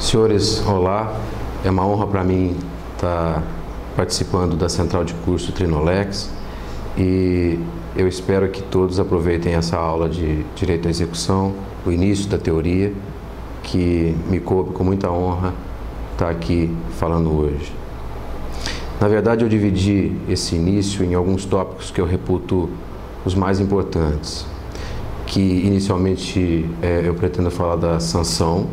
Senhores, olá. É uma honra para mim estar participando da Central de Curso Trinolex e eu espero que todos aproveitem essa aula de Direito à Execução, o início da teoria, que me coube com muita honra estar aqui falando hoje. Na verdade, eu dividi esse início em alguns tópicos que eu reputo os mais importantes, que inicialmente eu pretendo falar da sanção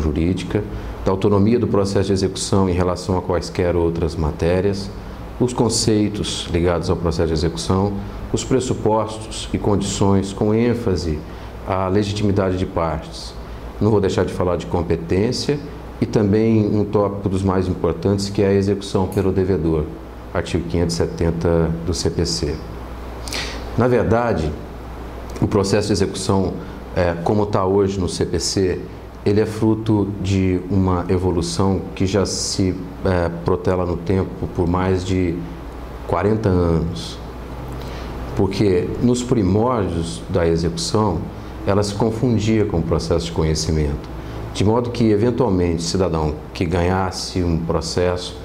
jurídica, da autonomia do processo de execução em relação a quaisquer outras matérias, os conceitos ligados ao processo de execução, os pressupostos e condições com ênfase à legitimidade de partes. Não vou deixar de falar de competência e também um tópico dos mais importantes, que é a execução pelo devedor, artigo 570 do CPC. Na verdade, o processo de execução, como está hoje no CPC, ele é fruto de uma evolução que já se protela no tempo por mais de 40 anos. Porque nos primórdios da execução, ela se confundia com o processo de conhecimento. De modo que, eventualmente, o cidadão que ganhasse um processo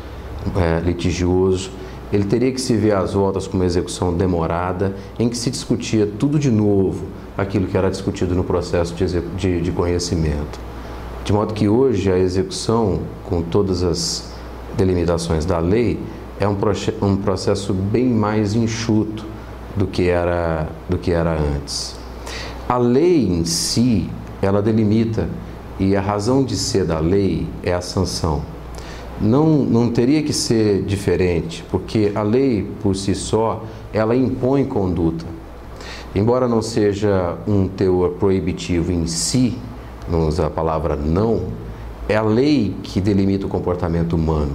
litigioso, ele teria que se ver às voltas com uma execução demorada, em que se discutia tudo de novo, aquilo que era discutido no processo de conhecimento. De modo que hoje a execução, com todas as delimitações da lei, é um processo bem mais enxuto do que era antes. A lei em si, ela delimita, e a razão de ser da lei é a sanção. Não teria que ser diferente, porque a lei, por si só, ela impõe conduta. Embora não seja um teor proibitivo em si, não usa a palavra não, é a lei que delimita o comportamento humano.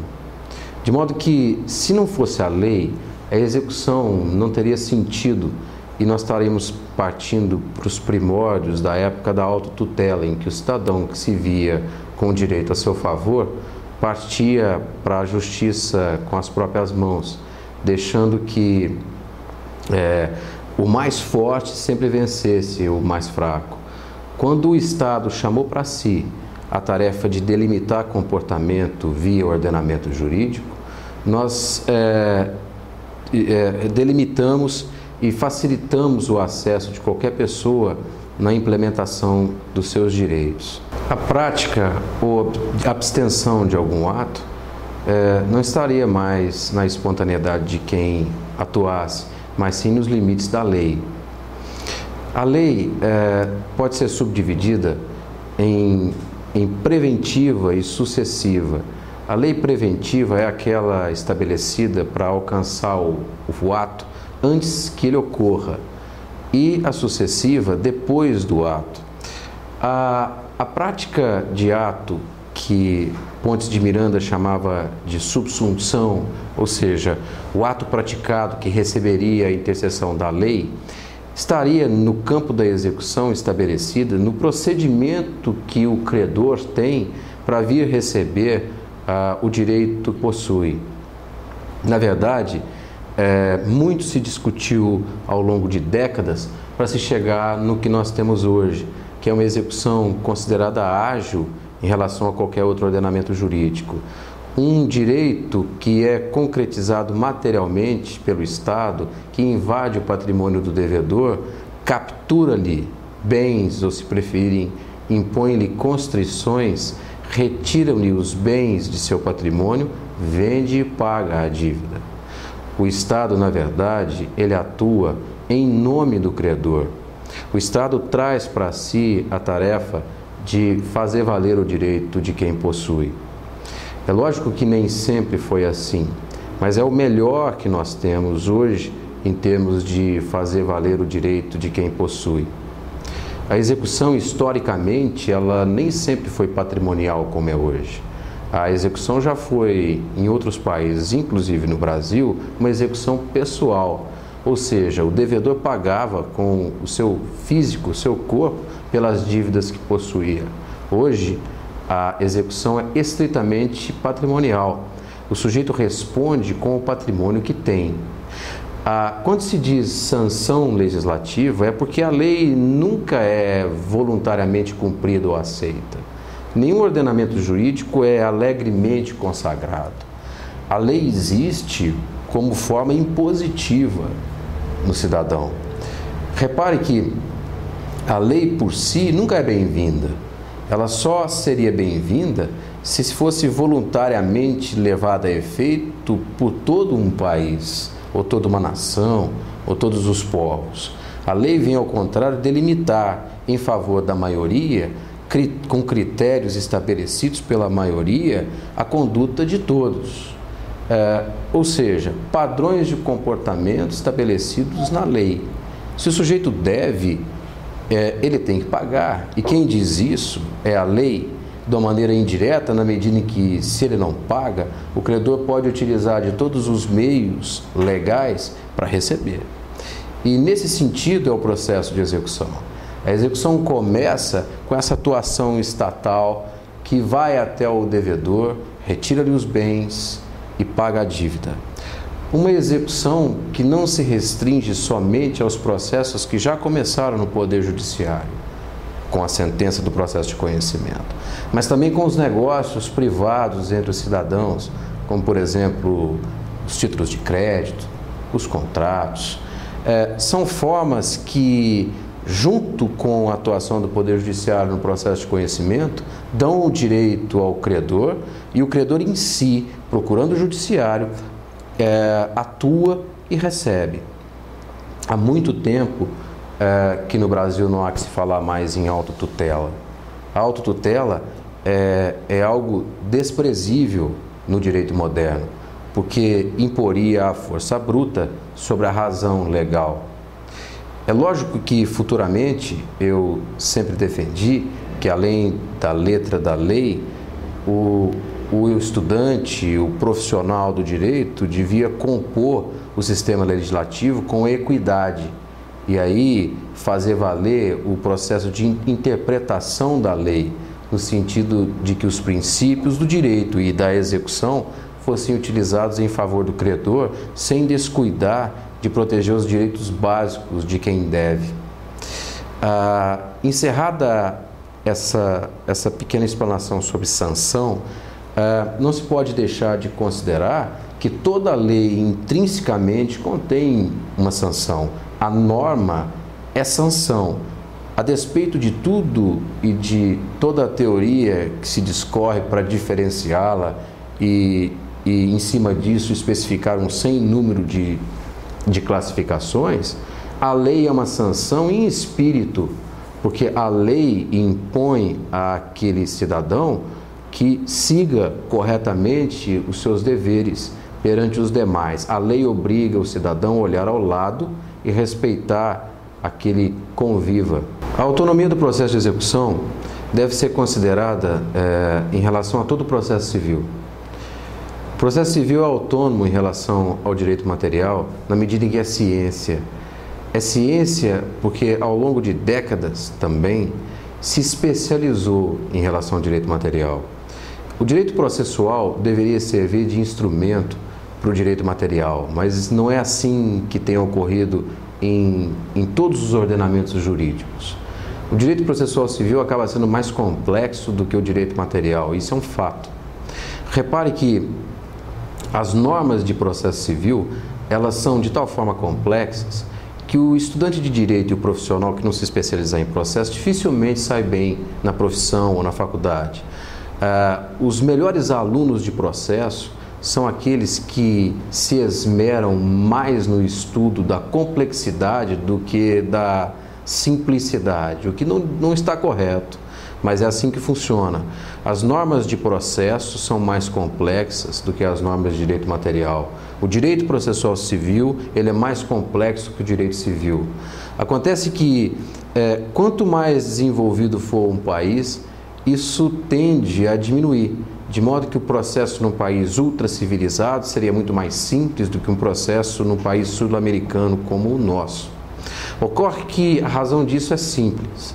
De modo que, se não fosse a lei, a execução não teria sentido e nós estaríamos partindo para os primórdios da época da autotutela, em que o cidadão que se via com direito a seu favor partia para a justiça com as próprias mãos, deixando que o mais forte sempre vencesse o mais fraco. Quando o Estado chamou para si a tarefa de delimitar comportamento via ordenamento jurídico, nós delimitamos e facilitamos o acesso de qualquer pessoa na implementação dos seus direitos. A prática ou abstenção de algum ato não estaria mais na espontaneidade de quem atuasse, mas sim nos limites da lei. A lei pode ser subdividida em preventiva e sucessiva. A lei preventiva é aquela estabelecida para alcançar o ato antes que ele ocorra, e a sucessiva depois do ato. A prática de ato que Pontes de Miranda chamava de subsunção, ou seja, o ato praticado que receberia a intercessão da lei, estaria no campo da execução estabelecida no procedimento que o credor tem para vir receber o direito que possui. Na verdade, muito se discutiu ao longo de décadas para se chegar no que nós temos hoje, que é uma execução considerada ágil em relação a qualquer outro ordenamento jurídico. Um direito que é concretizado materialmente pelo Estado, que invade o patrimônio do devedor, captura-lhe bens, ou se preferirem, impõe-lhe constrições, retira-lhe os bens de seu patrimônio, vende e paga a dívida. O Estado, na verdade, ele atua em nome do credor. O Estado traz para si a tarefa de fazer valer o direito de quem possui. É lógico que nem sempre foi assim, mas é o melhor que nós temos hoje em termos de fazer valer o direito de quem possui. A execução, historicamente, ela nem sempre foi patrimonial como é hoje. A execução já foi, em outros países, inclusive no Brasil, uma execução pessoal, ou seja, o devedor pagava com o seu físico, o seu corpo, pelas dívidas que possuía. Hoje, a execução é estritamente patrimonial. O sujeito responde com o patrimônio que tem. Quando se diz sanção legislativa, é porque a lei nunca é voluntariamente cumprida ou aceita. Nenhum ordenamento jurídico é alegremente consagrado. A lei existe como forma impositiva no cidadão. Repare que a lei por si nunca é bem-vinda. Ela só seria bem-vinda se fosse voluntariamente levada a efeito por todo um país, ou toda uma nação, ou todos os povos. A lei vem, ao contrário, delimitar em favor da maioria, com critérios estabelecidos pela maioria, a conduta de todos. Ou seja, padrões de comportamento estabelecidos na lei. Se o sujeito deve, ele tem que pagar. E quem diz isso é a lei, de uma maneira indireta, na medida em que, se ele não paga, o credor pode utilizar de todos os meios legais para receber. E nesse sentido é o processo de execução. A execução começa com essa atuação estatal que vai até o devedor, retira-lhe os bens e paga a dívida. Uma execução que não se restringe somente aos processos que já começaram no Poder Judiciário, com a sentença do processo de conhecimento, mas também com os negócios privados entre os cidadãos, como, por exemplo, os títulos de crédito, os contratos. São formas que, junto com a atuação do Poder Judiciário no processo de conhecimento, dão o direito ao credor, e o credor em si, procurando o judiciário, atua e recebe. Há muito tempo que no Brasil não há que se falar mais em autotutela. A autotutela é algo desprezível no direito moderno, porque imporia a força bruta sobre a razão legal. É lógico que futuramente eu sempre defendi que, além da letra da lei, o estudante, o profissional do direito devia compor o sistema legislativo com equidade e aí fazer valer o processo de interpretação da lei, no sentido de que os princípios do direito e da execução fossem utilizados em favor do credor, sem descuidar de proteger os direitos básicos de quem deve. Encerrada essa pequena explanação sobre sanção, não se pode deixar de considerar que toda lei intrinsecamente contém uma sanção. A norma é sanção. A despeito de tudo e de toda a teoria que se discorre para diferenciá-la e em cima disso especificar um sem número de classificações, a lei é uma sanção em espírito, porque a lei impõe àquele cidadão que siga corretamente os seus deveres perante os demais. A lei obriga o cidadão a olhar ao lado e respeitar aquele conviva. A autonomia do processo de execução deve ser considerada em relação a todo o processo civil. O processo civil é autônomo em relação ao direito material na medida em que é ciência. É ciência porque, ao longo de décadas também, se especializou em relação ao direito material. O direito processual deveria servir de instrumento para o direito material, mas não é assim que tem ocorrido em todos os ordenamentos jurídicos. O direito processual civil acaba sendo mais complexo do que o direito material, isso é um fato. Repare que as normas de processo civil, elas são de tal forma complexas que o estudante de direito e o profissional que não se especializar em processo dificilmente sai bem na profissão ou na faculdade. Os melhores alunos de processo são aqueles que se esmeram mais no estudo da complexidade do que da simplicidade, o que não está correto, mas é assim que funciona. As normas de processo são mais complexas do que as normas de direito material. O direito processual civil, ele é mais complexo que o direito civil. Acontece que quanto mais desenvolvido for um país, isso tende a diminuir, de modo que o processo num país ultracivilizado seria muito mais simples do que um processo num país sul-americano como o nosso. Ocorre que a razão disso é simples.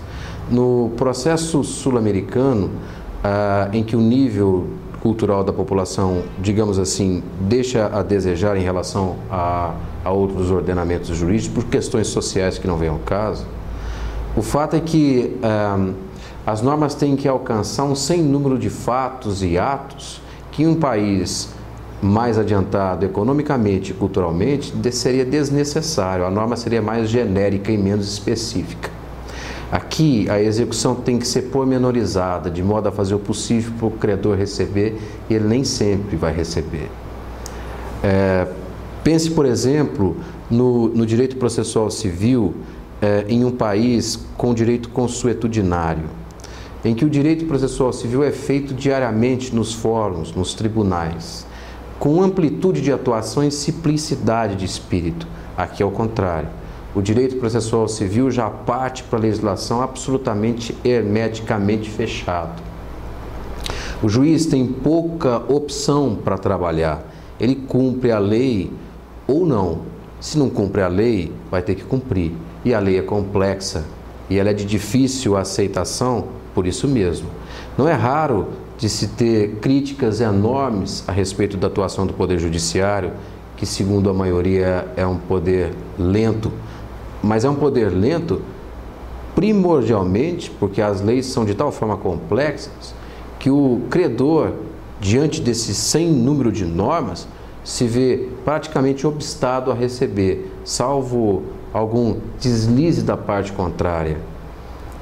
No processo sul-americano, em que o nível cultural da população, digamos assim, deixa a desejar em relação a outros ordenamentos jurídicos, por questões sociais que não vêm ao caso, o fato é que As normas têm que alcançar um sem número de fatos e atos que em um país mais adiantado economicamente e culturalmente seria desnecessário. A norma seria mais genérica e menos específica. Aqui, a execução tem que ser pormenorizada, de modo a fazer o possível para o credor receber, e ele nem sempre vai receber. Pense, por exemplo, no direito processual civil em um país com direito consuetudinário, em que o direito processual civil é feito diariamente nos fóruns, nos tribunais, com amplitude de atuação e simplicidade de espírito. Aqui é o contrário. O direito processual civil já parte para a legislação absolutamente hermeticamente fechado. O juiz tem pouca opção para trabalhar. Ele cumpre a lei ou não. Se não cumpre a lei, vai ter que cumprir. E a lei é complexa e ela é de difícil aceitação por isso mesmo. Não é raro de se ter críticas enormes a respeito da atuação do Poder Judiciário, que segundo a maioria é um poder lento, mas é um poder lento primordialmente porque as leis são de tal forma complexas que o credor, diante desse sem número de normas, se vê praticamente obstado a receber, salvo algum deslize da parte contrária.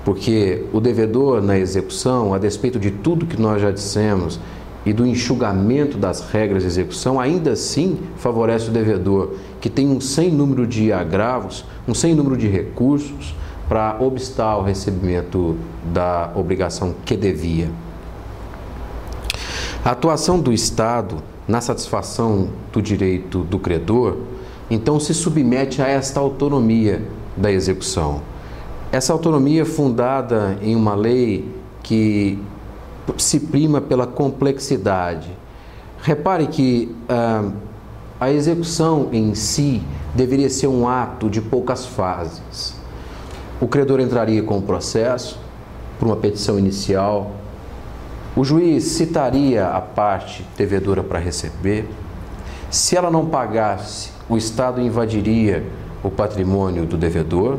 Porque o devedor na execução, a despeito de tudo que nós já dissemos e do enxugamento das regras de execução, ainda assim favorece o devedor, que tem um sem número de agravos, um sem número de recursos para obstar o recebimento da obrigação que devia. A atuação do Estado na satisfação do direito do credor, então se submete a esta autonomia da execução. Essa autonomia é fundada em uma lei que se prima pela complexidade. Repare que a execução em si deveria ser um ato de poucas fases. O credor entraria com o processo, por uma petição inicial, o juiz citaria a parte devedora para receber. Se ela não pagasse, o Estado invadiria o patrimônio do devedor,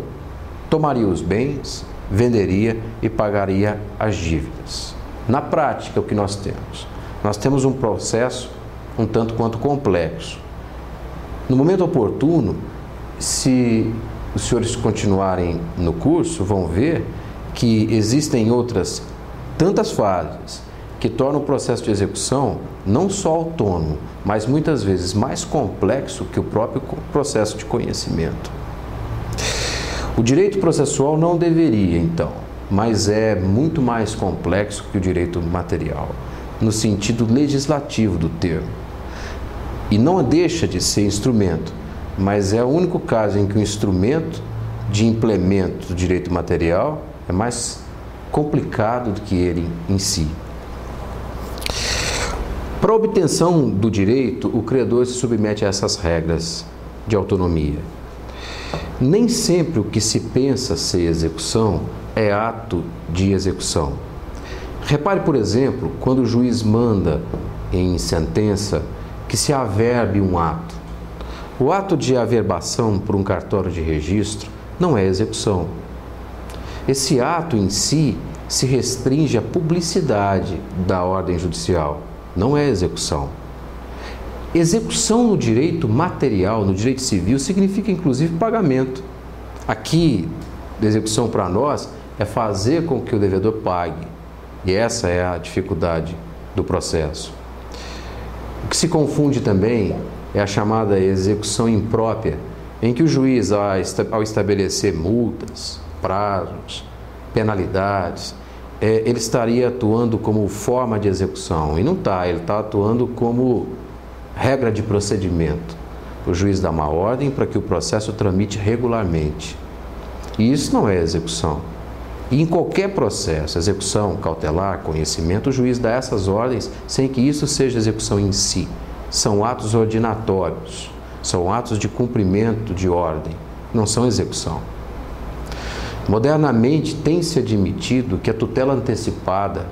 tomaria os bens, venderia e pagaria as dívidas. Na prática, o que nós temos? Nós temos um processo um tanto quanto complexo. No momento oportuno, se os senhores continuarem no curso, vão ver que existem outras tantas fases que tornam o processo de execução não só autônomo, mas muitas vezes mais complexo que o próprio processo de conhecimento. O direito processual não deveria, então, mas é muito mais complexo que o direito material, no sentido legislativo do termo. E não deixa de ser instrumento, mas é o único caso em que o instrumento de implemento do direito material é mais complicado do que ele em si. Para a obtenção do direito, o credor se submete a essas regras de autonomia. Nem sempre o que se pensa ser execução é ato de execução. Repare, por exemplo, quando o juiz manda em sentença que se averbe um ato. O ato de averbação por um cartório de registro não é execução. Esse ato em si se restringe à publicidade da ordem judicial, não é execução. Execução no direito material, no direito civil, significa inclusive pagamento. Aqui, execução para nós é fazer com que o devedor pague. E essa é a dificuldade do processo. O que se confunde também é a chamada execução imprópria, em que o juiz, ao estabelecer multas, prazos, penalidades, ele estaria atuando como forma de execução. E não está, ele está atuando como regra de procedimento. O juiz dá uma ordem para que o processo tramite regularmente. E isso não é execução. E em qualquer processo, execução, cautelar, conhecimento, o juiz dá essas ordens sem que isso seja execução em si. São atos ordinatórios, são atos de cumprimento de ordem, não são execução. Modernamente, tem-se admitido que a tutela antecipada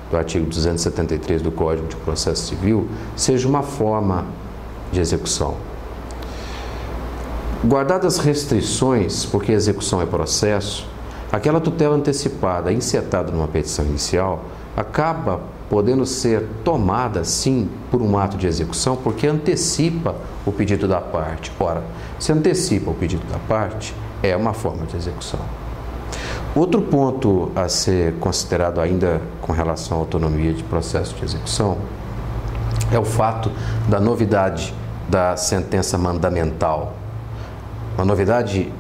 do artigo 273 do Código de Processo Civil seja uma forma de execução. Guardadas restrições, porque execução é processo, Aquela tutela antecipada insetada numa petição inicial acaba podendo ser tomada, sim, por um ato de execução, porque antecipa o pedido da parte. Ora, se antecipa o pedido da parte, é uma forma de execução. Outro ponto a ser considerado ainda com relação à autonomia de processo de execução é o fato da novidade da sentença mandamental. Uma novidade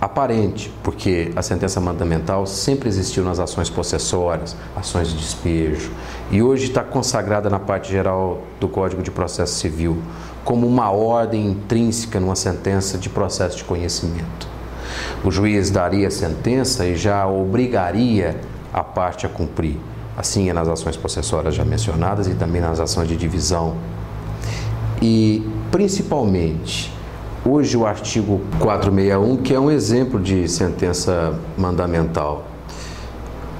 aparente, porque a sentença mandamental sempre existiu nas ações possessórias, ações de despejo, e hoje está consagrada na parte geral do Código de Processo Civil como uma ordem intrínseca numa sentença de processo de conhecimento. O juiz daria a sentença e já obrigaria a parte a cumprir. Assim é nas ações possessórias já mencionadas e também nas ações de divisão. E, principalmente, hoje o artigo 461, que é um exemplo de sentença mandamental.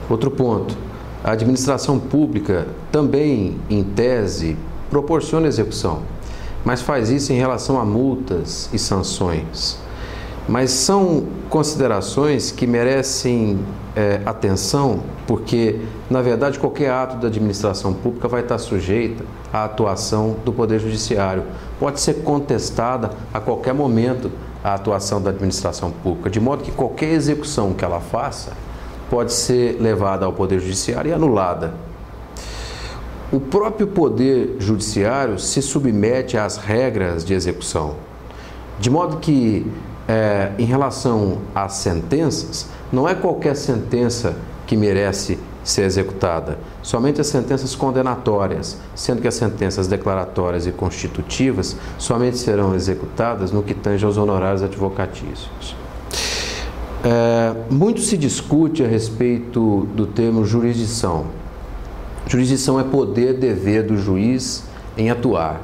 Outro ponto, a administração pública também, em tese, proporciona execução, mas faz isso em relação a multas e sanções. Mas são considerações que merecem atenção, porque, na verdade, qualquer ato da administração pública vai estar sujeita à atuação do Poder Judiciário. Pode ser contestada a qualquer momento a atuação da administração pública, de modo que qualquer execução que ela faça pode ser levada ao Poder Judiciário e anulada. O próprio Poder Judiciário se submete às regras de execução, de modo que, em relação às sentenças, não é qualquer sentença que merece ser executada, somente as sentenças condenatórias, sendo que as sentenças declaratórias e constitutivas somente serão executadas no que tange aos honorários advocatícios. Muito se discute a respeito do termo jurisdição. Jurisdição é poder, dever do juiz em atuar.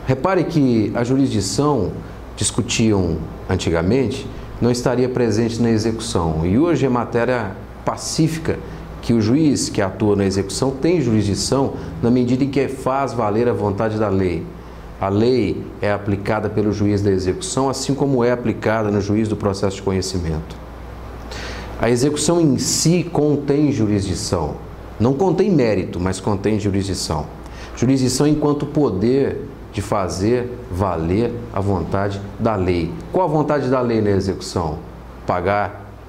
Repare que a jurisdição, discutiam antigamente, não estaria presente na execução. E hoje é matéria pacífica que o juiz que atua na execução tem jurisdição na medida em que faz valer a vontade da lei. A lei é aplicada pelo juiz da execução, assim como é aplicada no juiz do processo de conhecimento. A execução em si contém jurisdição. Não contém mérito, mas contém jurisdição. Jurisdição enquanto poder de fazer valer a vontade da lei. Qual a vontade da lei na execução?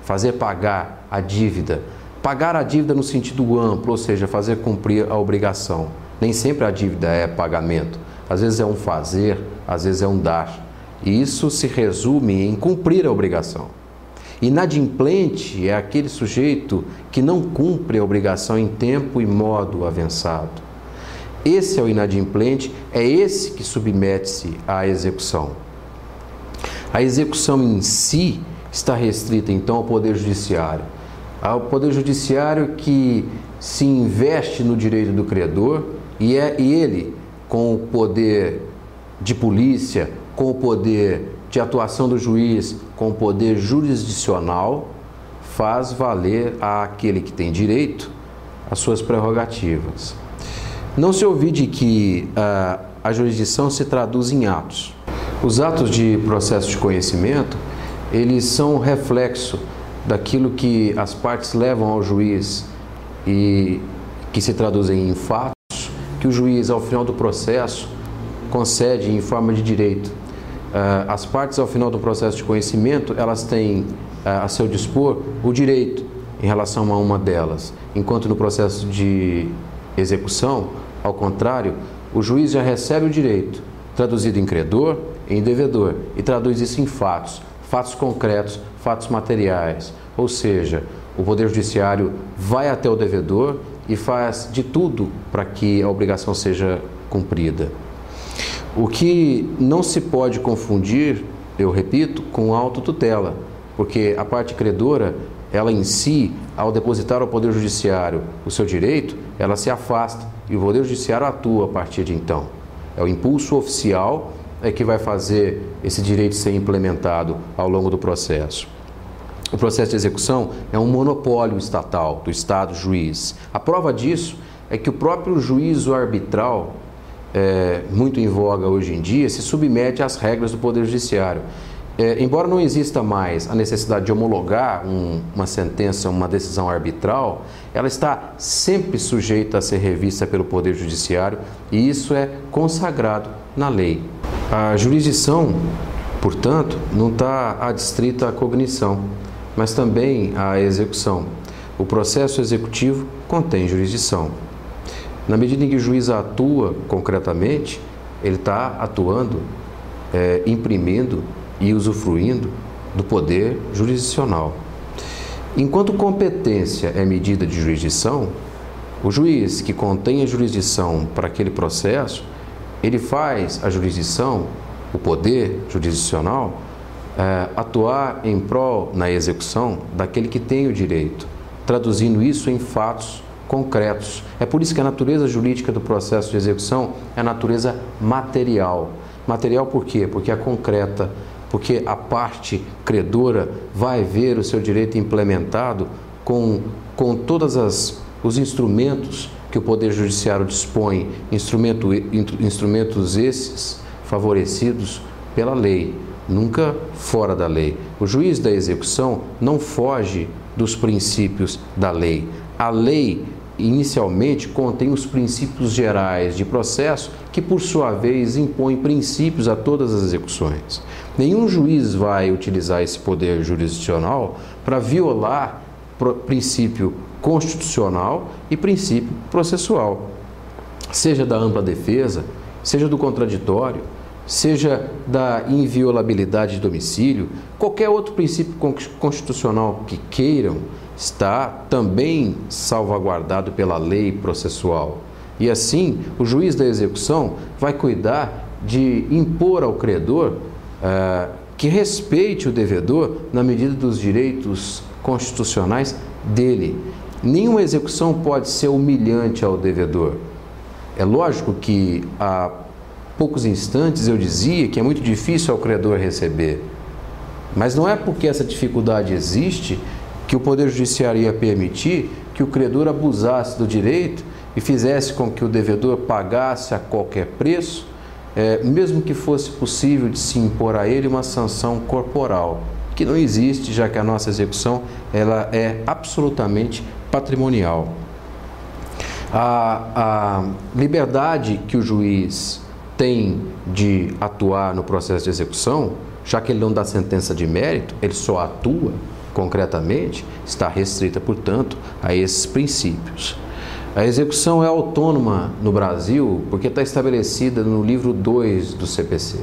Fazer pagar a dívida. Pagar a dívida no sentido amplo, ou seja, fazer cumprir a obrigação. Nem sempre a dívida é pagamento. Às vezes é um fazer, às vezes é um dar. E isso se resume em cumprir a obrigação. Inadimplente é aquele sujeito que não cumpre a obrigação em tempo e modo avançado. Esse é o inadimplente, é esse que submete-se à execução. A execução em si está restrita, então, ao Poder Judiciário. Ao Poder Judiciário que se investe no direito do credor e ele, com o poder de polícia, com o poder de atuação do juiz, com o poder jurisdicional, faz valer àquele que tem direito as suas prerrogativas. Não se olvide que a jurisdição se traduz em atos. Os atos de processo de conhecimento, eles são reflexo daquilo que as partes levam ao juiz e que se traduzem em fatos que o juiz, ao final do processo, concede em forma de direito. As partes, ao final do processo de conhecimento, elas têm a seu dispor o direito em relação a uma delas, enquanto no processo de execução, ao contrário, o juiz já recebe o direito, traduzido em credor, em devedor, e traduz isso em fatos, fatos concretos, fatos materiais. Ou seja, o Poder Judiciário vai até o devedor e faz de tudo para que a obrigação seja cumprida. O que não se pode confundir, eu repito, com autotutela, porque a parte credora, ela em si, ao depositar ao Poder Judiciário o seu direito, ela se afasta e o Poder Judiciário atua a partir de então. É o impulso oficial que vai fazer esse direito ser implementado ao longo do processo. O processo de execução é um monopólio estatal, do Estado juiz. A prova disso é que o próprio juízo arbitral, muito em voga hoje em dia, se submete às regras do Poder Judiciário. embora não exista mais a necessidade de homologar uma sentença, uma decisão arbitral, ela está sempre sujeita a ser revista pelo Poder Judiciário e isso é consagrado na lei. A jurisdição, portanto, não está adstrita à cognição, mas também à execução. O processo executivo contém jurisdição. Na medida em que o juiz atua concretamente, ele está atuando, imprimindo e usufruindo do poder jurisdicional. Enquanto competência é medida de jurisdição, o juiz que contém a jurisdição para aquele processo, ele faz a jurisdição, o poder jurisdicional, atuar em prol, na execução, daquele que tem o direito, traduzindo isso em fatos concretos. É por isso que a natureza jurídica do processo de execução é a natureza material. Material por quê? Porque é concreta, porque a parte credora vai ver o seu direito implementado com todos os instrumentos que o Poder Judiciário dispõe, instrumentos esses favorecidos pela lei, nunca fora da lei. O juiz da execução não foge dos princípios da lei. A lei, inicialmente, contém os princípios gerais de processo que, por sua vez, impõem princípios a todas as execuções. Nenhum juiz vai utilizar esse poder jurisdicional para violar princípio constitucional e princípio processual, seja da ampla defesa, seja do contraditório, seja da inviolabilidade de domicílio, qualquer outro princípio constitucional que queiram, está também salvaguardado pela lei processual. E assim, o juiz da execução vai cuidar de impor ao credor que respeite o devedor na medida dos direitos constitucionais dele. Nenhuma execução pode ser humilhante ao devedor. É lógico que há poucos instantes eu dizia que é muito difícil ao credor receber, mas não é porque essa dificuldade existe que o Poder Judiciário ia permitir que o credor abusasse do direito e fizesse com que o devedor pagasse a qualquer preço, mesmo que fosse possível de se impor a ele uma sanção corporal, que não existe, já que a nossa execução ela é absolutamente patrimonial. A liberdade que o juiz tem de atuar no processo de execução, já que ele não dá sentença de mérito, ele só atua concretamente, está restrita, portanto, a esses princípios. A execução é autônoma no Brasil porque está estabelecida no livro 2 do CPC.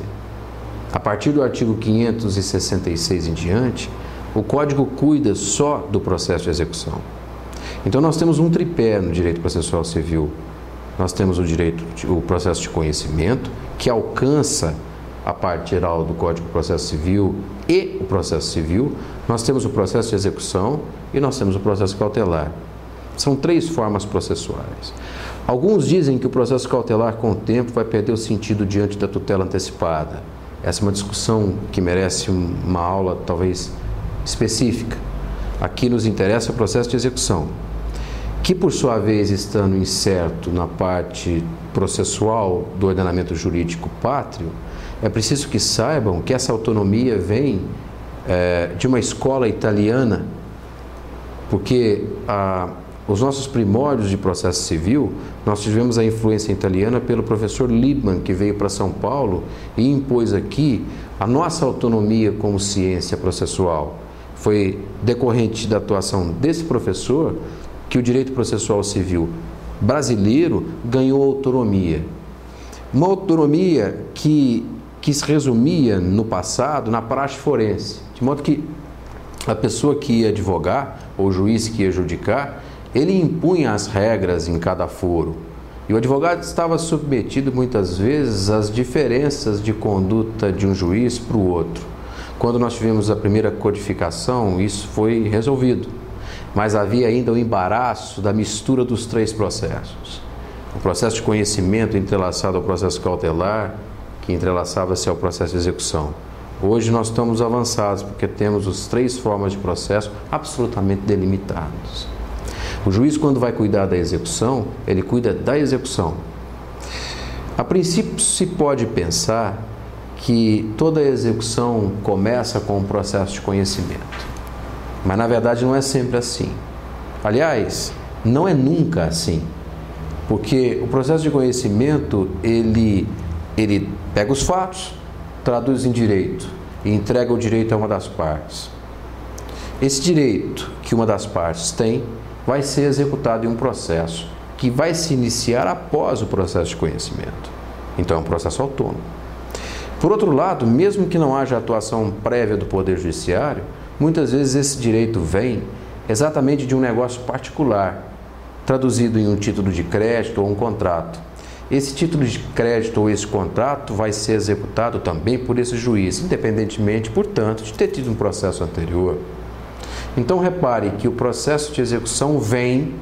A partir do artigo 566 em diante, o Código cuida só do processo de execução. Então nós temos um tripé no direito processual civil. Nós temos o processo de conhecimento, que alcança a parte geral do Código de Processo Civil e o processo civil. Nós temos o processo de execução e nós temos o processo cautelar. São 3 formas processuais. Alguns dizem que o processo cautelar, com o tempo, vai perder o sentido diante da tutela antecipada. Essa é uma discussão que merece uma aula, talvez, específica. Aqui nos interessa o processo de execução, que, por sua vez, estando incerto na parte processual do ordenamento jurídico pátrio, é preciso que saibam que essa autonomia vem de uma escola italiana, porque os nossos primórdios de processo civil, nós tivemos a influência italiana pelo professor Liebman, que veio para São Paulo e impôs aqui a nossa autonomia como ciência processual. Foi decorrente da atuação desse professor que o direito processual civil brasileiro ganhou autonomia. Uma autonomia que se resumia no passado na praxe forense, de modo que a pessoa que ia advogar, ou o juiz que ia judicar, ele impunha as regras em cada foro. E o advogado estava submetido muitas vezes às diferenças de conduta de um juiz para o outro. Quando nós tivemos a primeira codificação, isso foi resolvido. Mas havia ainda o embaraço da mistura dos 3 processos. O processo de conhecimento entrelaçado ao processo cautelar, que entrelaçava-se ao processo de execução. Hoje nós estamos avançados, porque temos as 3 formas de processo absolutamente delimitadas. O juiz, quando vai cuidar da execução, ele cuida da execução. A princípio, se pode pensar que toda execução começa com um processo de conhecimento. Mas na verdade não é sempre assim. Aliás, não é nunca assim. Porque o processo de conhecimento, ele pega os fatos, traduz em direito e entrega o direito a uma das partes. Esse direito que uma das partes tem vai ser executado em um processo que vai se iniciar após o processo de conhecimento. Então é um processo autônomo. Por outro lado, mesmo que não haja atuação prévia do Poder Judiciário, muitas vezes esse direito vem exatamente de um negócio particular, traduzido em um título de crédito ou um contrato. Esse título de crédito ou esse contrato vai ser executado também por esse juiz, independentemente, portanto, de ter tido um processo anterior. Então, repare que o processo de execução vem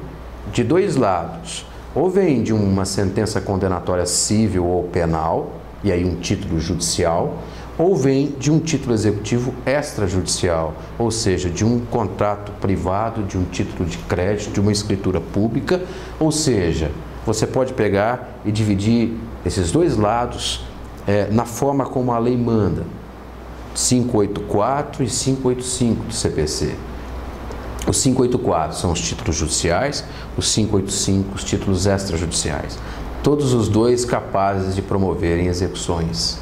de dois lados. Ou vem de uma sentença condenatória civil ou penal, e aí um título judicial, ou vem de um título executivo extrajudicial, ou seja, de um contrato privado, de um título de crédito, de uma escritura pública, ou seja, você pode pegar e dividir esses dois lados na forma como a lei manda, 584 e 585 do CPC. Os 584 são os títulos judiciais, os 585 os títulos extrajudiciais. Todos os dois capazes de promoverem execuções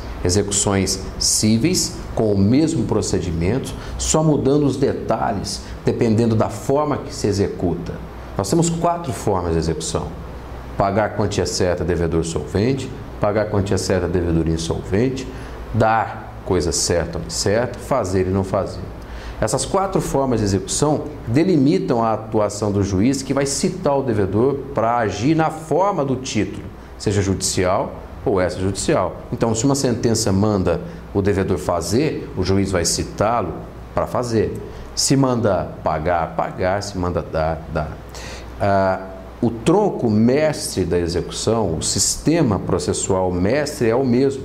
cíveis com o mesmo procedimento, só mudando os detalhes dependendo da forma que se executa. Nós temos 4 formas de execução: pagar a quantia certa devedor solvente, pagar a quantia certa devedor insolvente, dar coisa certa ou incerta, fazer e não fazer. Essas 4 formas de execução delimitam a atuação do juiz, que vai citar o devedor para agir na forma do título, seja judicial ou extrajudicial. Então, se uma sentença manda o devedor fazer, o juiz vai citá-lo para fazer. Se manda pagar, pagar. Se manda dar, dar. O tronco mestre da execução, o sistema processual mestre é o mesmo,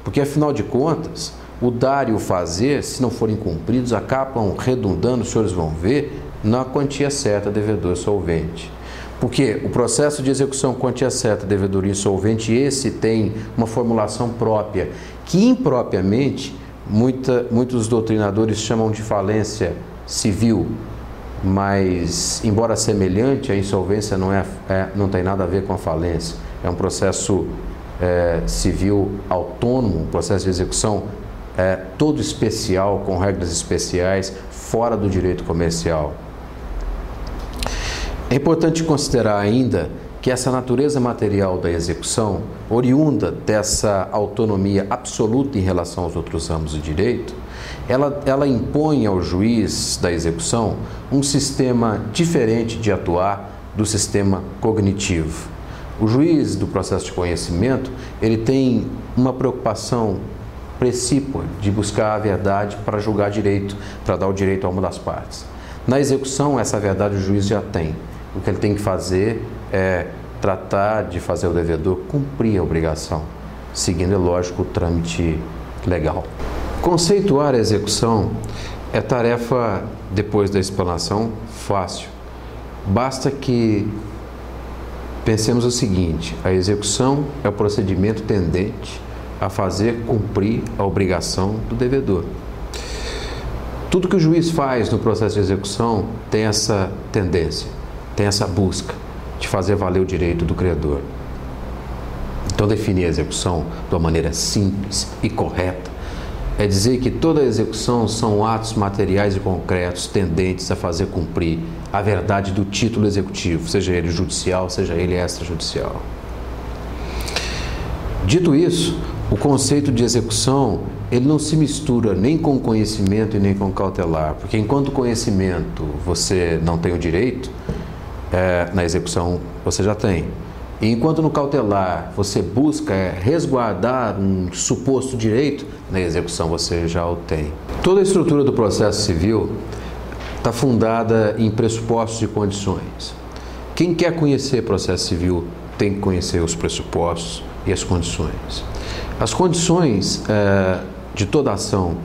porque, afinal de contas, o dar e o fazer, se não forem cumpridos, acabam redundando, os senhores vão ver, na quantia certa devedor solvente. Porque o processo de execução quantia certa devedor insolvente, esse tem uma formulação própria, que impropriamente muitos doutrinadores chamam de falência civil, mas, embora semelhante, a insolvência não tem nada a ver com a falência. É um processo civil autônomo, um processo de execução todo especial, com regras especiais, fora do direito comercial. É importante considerar ainda que essa natureza material da execução, oriunda dessa autonomia absoluta em relação aos outros ramos do direito, ela impõe ao juiz da execução um sistema diferente de atuar do sistema cognitivo. O juiz do processo de conhecimento, ele tem uma preocupação precípua de buscar a verdade para julgar direito, para dar o direito a uma das partes. Na execução, essa verdade o juiz já tem. O que ele tem que fazer é tratar de fazer o devedor cumprir a obrigação, seguindo, é lógico, o trâmite legal. Conceituar a execução é tarefa, depois da explanação, fácil. Basta que pensemos o seguinte: a execução é o procedimento tendente a fazer cumprir a obrigação do devedor. Tudo que o juiz faz no processo de execução tem essa tendência, tem essa busca de fazer valer o direito do credor. Então, definir a execução de uma maneira simples e correta é dizer que toda execução são atos materiais e concretos tendentes a fazer cumprir a verdade do título executivo, seja ele judicial, seja ele extrajudicial. Dito isso, o conceito de execução, ele não se mistura nem com conhecimento e nem com cautelar, porque enquanto conhecimento você não tem o direito, na execução você já tem. E enquanto no cautelar você busca resguardar um suposto direito, na execução você já o tem. Toda a estrutura do processo civil está fundada em pressupostos e condições. Quem quer conhecer processo civil tem que conhecer os pressupostos e as condições. As condições de toda ação,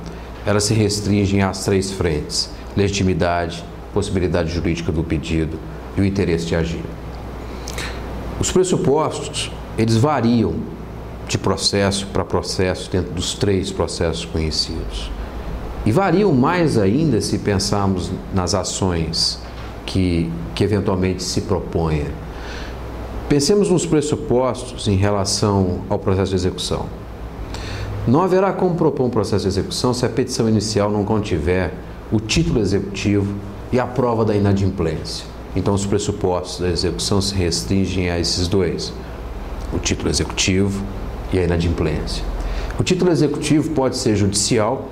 elas se restringem às 3 frentes: legitimidade, possibilidade jurídica do pedido e o interesse de agir. Os pressupostos, eles variam de processo para processo dentro dos 3 processos conhecidos. E variam mais ainda se pensarmos nas ações que eventualmente se proponha. Pensemos nos pressupostos em relação ao processo de execução. Não haverá como propor um processo de execução se a petição inicial não contiver o título executivo e a prova da inadimplência. Então, os pressupostos da execução se restringem a esses 2, o título executivo e a inadimplência. O título executivo pode ser judicial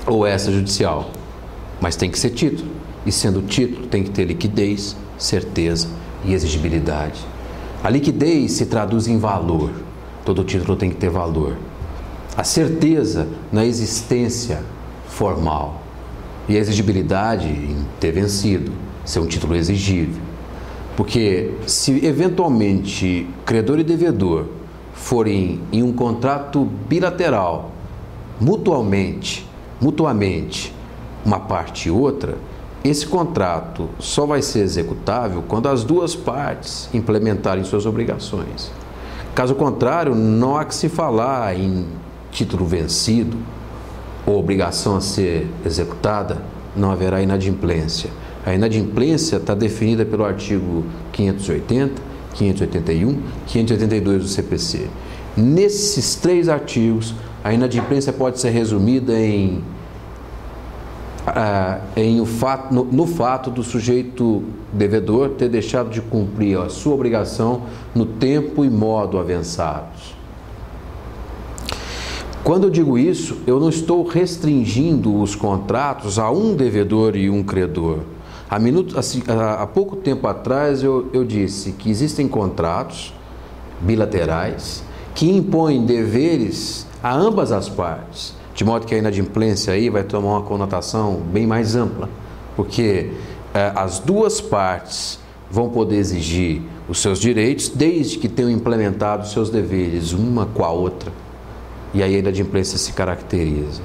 ou extrajudicial, mas tem que ser título. E sendo título, tem que ter liquidez, certeza e exigibilidade. A liquidez se traduz em valor. Todo título tem que ter valor. A certeza na existência formal. E a exigibilidade em ter vencido, ser um título exigível. Porque se eventualmente credor e devedor forem em um contrato bilateral, mutuamente, uma parte e outra, esse contrato só vai ser executável quando as 2 partes implementarem suas obrigações. Caso contrário, não há que se falar em título vencido ou obrigação a ser executada, não haverá inadimplência. A inadimplência está definida pelo artigo 580, 581, 582 do CPC. Nesses 3 artigos, a inadimplência pode ser resumida no fato do sujeito devedor ter deixado de cumprir a sua obrigação no tempo e modo avançados. Quando eu digo isso, eu não estou restringindo os contratos a um devedor e um credor. Há pouco tempo atrás eu disse que existem contratos bilaterais que impõem deveres a ambas as partes, de modo que a inadimplência aí vai tomar uma conotação bem mais ampla, porque as 2 partes vão poder exigir os seus direitos desde que tenham implementado os seus deveres uma com a outra. E aí a inadimplência se caracteriza.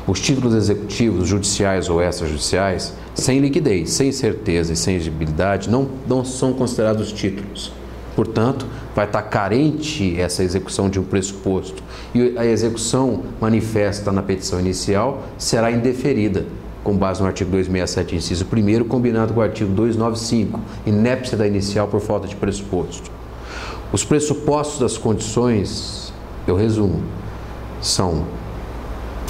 Os títulos executivos, judiciais ou extrajudiciais, sem liquidez, sem certeza e sem exigibilidade, não são considerados títulos. Portanto, vai estar carente essa execução de um pressuposto. E a execução manifesta na petição inicial será indeferida, com base no artigo 267, inciso 1º, combinado com o artigo 295, inépcia da inicial por falta de pressuposto. Os pressupostos das condições, eu resumo, são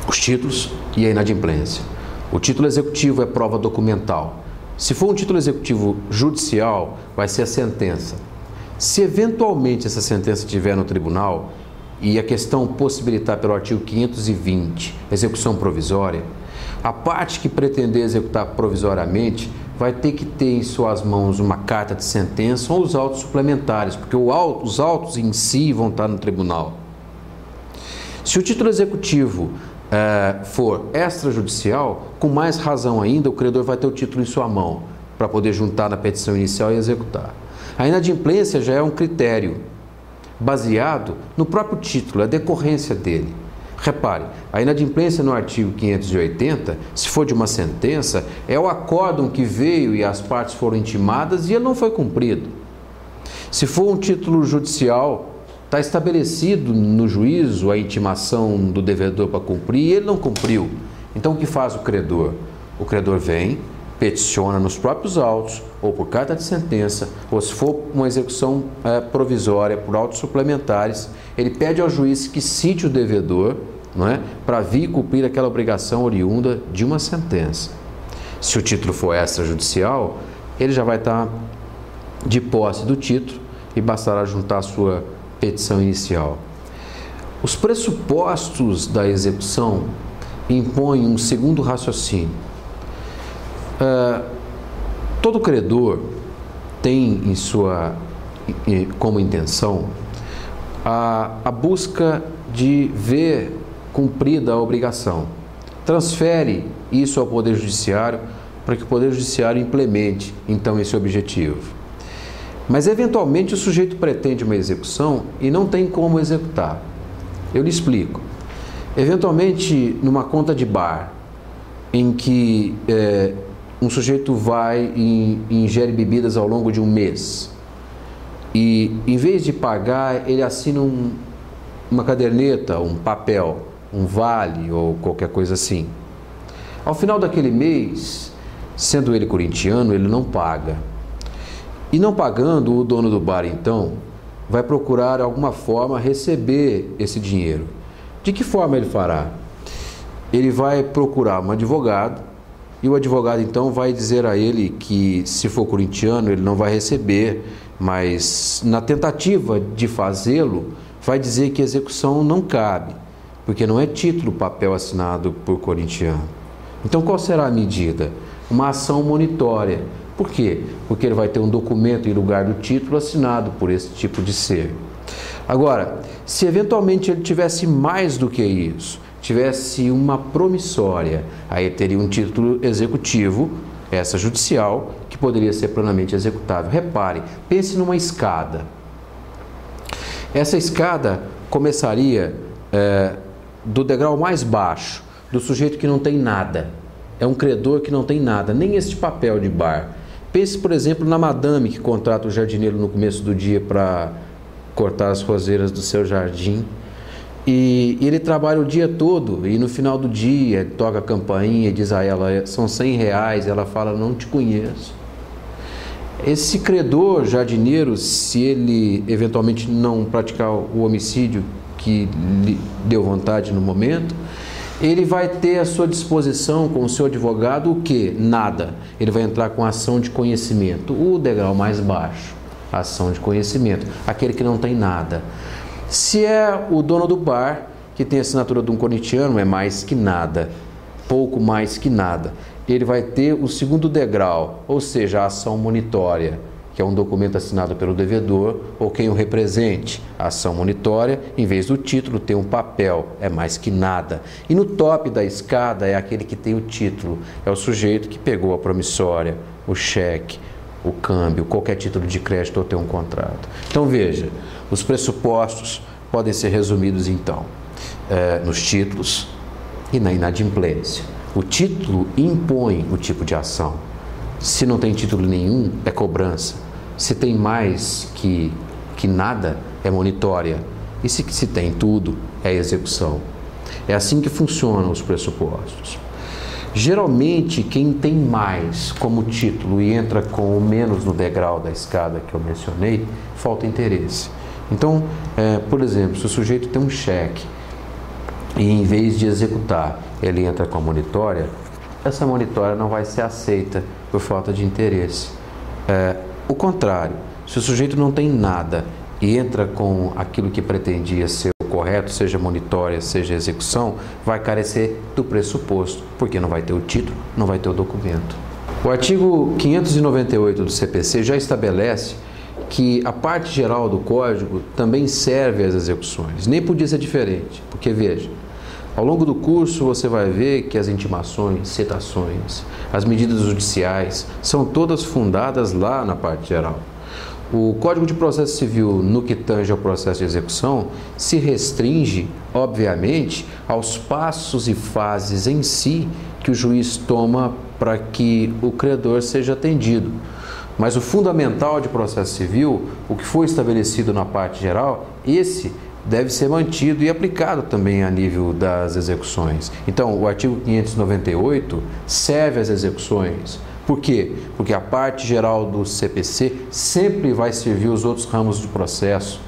os títulos e a inadimplência. O título executivo é prova documental. Se for um título executivo judicial, vai ser a sentença. Se eventualmente essa sentença estiver no tribunal e a questão possibilitar pelo artigo 520 execução provisória, a parte que pretender executar provisoriamente vai ter que ter em suas mãos uma carta de sentença ou os autos suplementares, porque os autos em si vão estar no tribunal. Se o título executivo for extrajudicial, com mais razão ainda, o credor vai ter o título em sua mão para poder juntar na petição inicial e executar. A inadimplência já é um critério baseado no próprio título, a decorrência dele. Repare, a inadimplência no artigo 580, se for de uma sentença, é o acórdão que veio e as partes foram intimadas e ele não foi cumprido. Se for um título judicial, está estabelecido no juízo a intimação do devedor para cumprir e ele não cumpriu. Então, o que faz o credor? O credor vem, peticiona nos próprios autos, ou por carta de sentença, ou se for uma execução provisória por autos suplementares, ele pede ao juiz que cite o devedor, não é, para vir cumprir aquela obrigação oriunda de uma sentença. Se o título for extrajudicial, ele já vai estar de posse do título e bastará juntar a sua petição inicial. Os pressupostos da execução impõem um segundo raciocínio. Todo credor tem como intenção a busca de ver cumprida a obrigação. Transfere isso ao Poder Judiciário para que o Poder Judiciário implemente, então, esse objetivo. Mas, eventualmente, o sujeito pretende uma execução e não tem como executar. Eu lhe explico. Eventualmente, numa conta de bar, em que um sujeito vai e ingere bebidas ao longo de um mês, e, em vez de pagar, ele assina uma caderneta, um papel, um vale ou qualquer coisa assim. Ao final daquele mês, sendo ele corintiano, ele não paga. E não pagando, o dono do bar, então, vai procurar alguma forma receber esse dinheiro. De que forma ele fará? Ele vai procurar um advogado e o advogado, então, vai dizer a ele que, se for corintiano, ele não vai receber, mas na tentativa de fazê-lo, vai dizer que a execução não cabe, porque não é título papel assinado por corintiano. Então, qual será a medida? Uma ação monitória. Por quê? Porque ele vai ter um documento em lugar do título assinado por esse tipo de ser. Agora, se eventualmente ele tivesse mais do que isso, tivesse uma promissória, aí teria um título executivo, essa judicial, que poderia ser plenamente executável. Repare, pense numa escada. Essa escada começaria do degrau mais baixo, do sujeito que não tem nada. É um credor que não tem nada, nem este papel de bar. Pense, por exemplo, na madame que contrata o jardineiro no começo do dia para cortar as roseiras do seu jardim. E ele trabalha o dia todo e no final do dia ele toca a campainha e diz a ela, são R$100, ela fala, não te conheço. Esse credor jardineiro, se ele eventualmente não praticar o homicídio que lhe deu vontade no momento, ele vai ter à sua disposição com o seu advogado o quê? Nada. Ele vai entrar com ação de conhecimento, o degrau mais baixo, ação de conhecimento, aquele que não tem nada. Se é o dono do bar, que tem a assinatura de um corintiano, é mais que nada, pouco mais que nada. Ele vai ter o segundo degrau, ou seja, a ação monitória, que é um documento assinado pelo devedor ou quem o represente. A ação monitória, em vez do título, tem um papel, é mais que nada. E no top da escada é aquele que tem o título, é o sujeito que pegou a promissória, o cheque, o câmbio, qualquer título de crédito ou tem um contrato. Então veja, os pressupostos podem ser resumidos então nos títulos e na inadimplência. O título impõe o tipo de ação. Se não tem título nenhum, é cobrança. Se tem mais que nada, é monitória. E se tem tudo, é execução. É assim que funcionam os pressupostos. Geralmente, quem tem mais como título e entra com o menos no degrau da escada que eu mencionei, falta interesse. Então, por exemplo, se o sujeito tem um cheque e em vez de executar, ele entra com a monitória, essa monitória não vai ser aceita por falta de interesse. O contrário, se o sujeito não tem nada e entra com aquilo que pretendia ser o correto, seja monitória, seja execução, vai carecer do pressuposto, porque não vai ter o título, não vai ter o documento. O artigo 598 do CPC já estabelece que a parte geral do Código também serve às execuções. Nem podia ser diferente, porque veja, ao longo do curso você vai ver que as intimações, citações, as medidas judiciais são todas fundadas lá na parte geral. O Código de Processo Civil, no que tange ao processo de execução, se restringe, obviamente, aos passos e fases em si que o juiz toma para que o credor seja atendido. Mas o fundamental de processo civil, o que foi estabelecido na parte geral, esse deve ser mantido e aplicado também a nível das execuções. Então, o artigo 598 serve às execuções. Por quê? Porque a parte geral do CPC sempre vai servir os outros ramos do processo,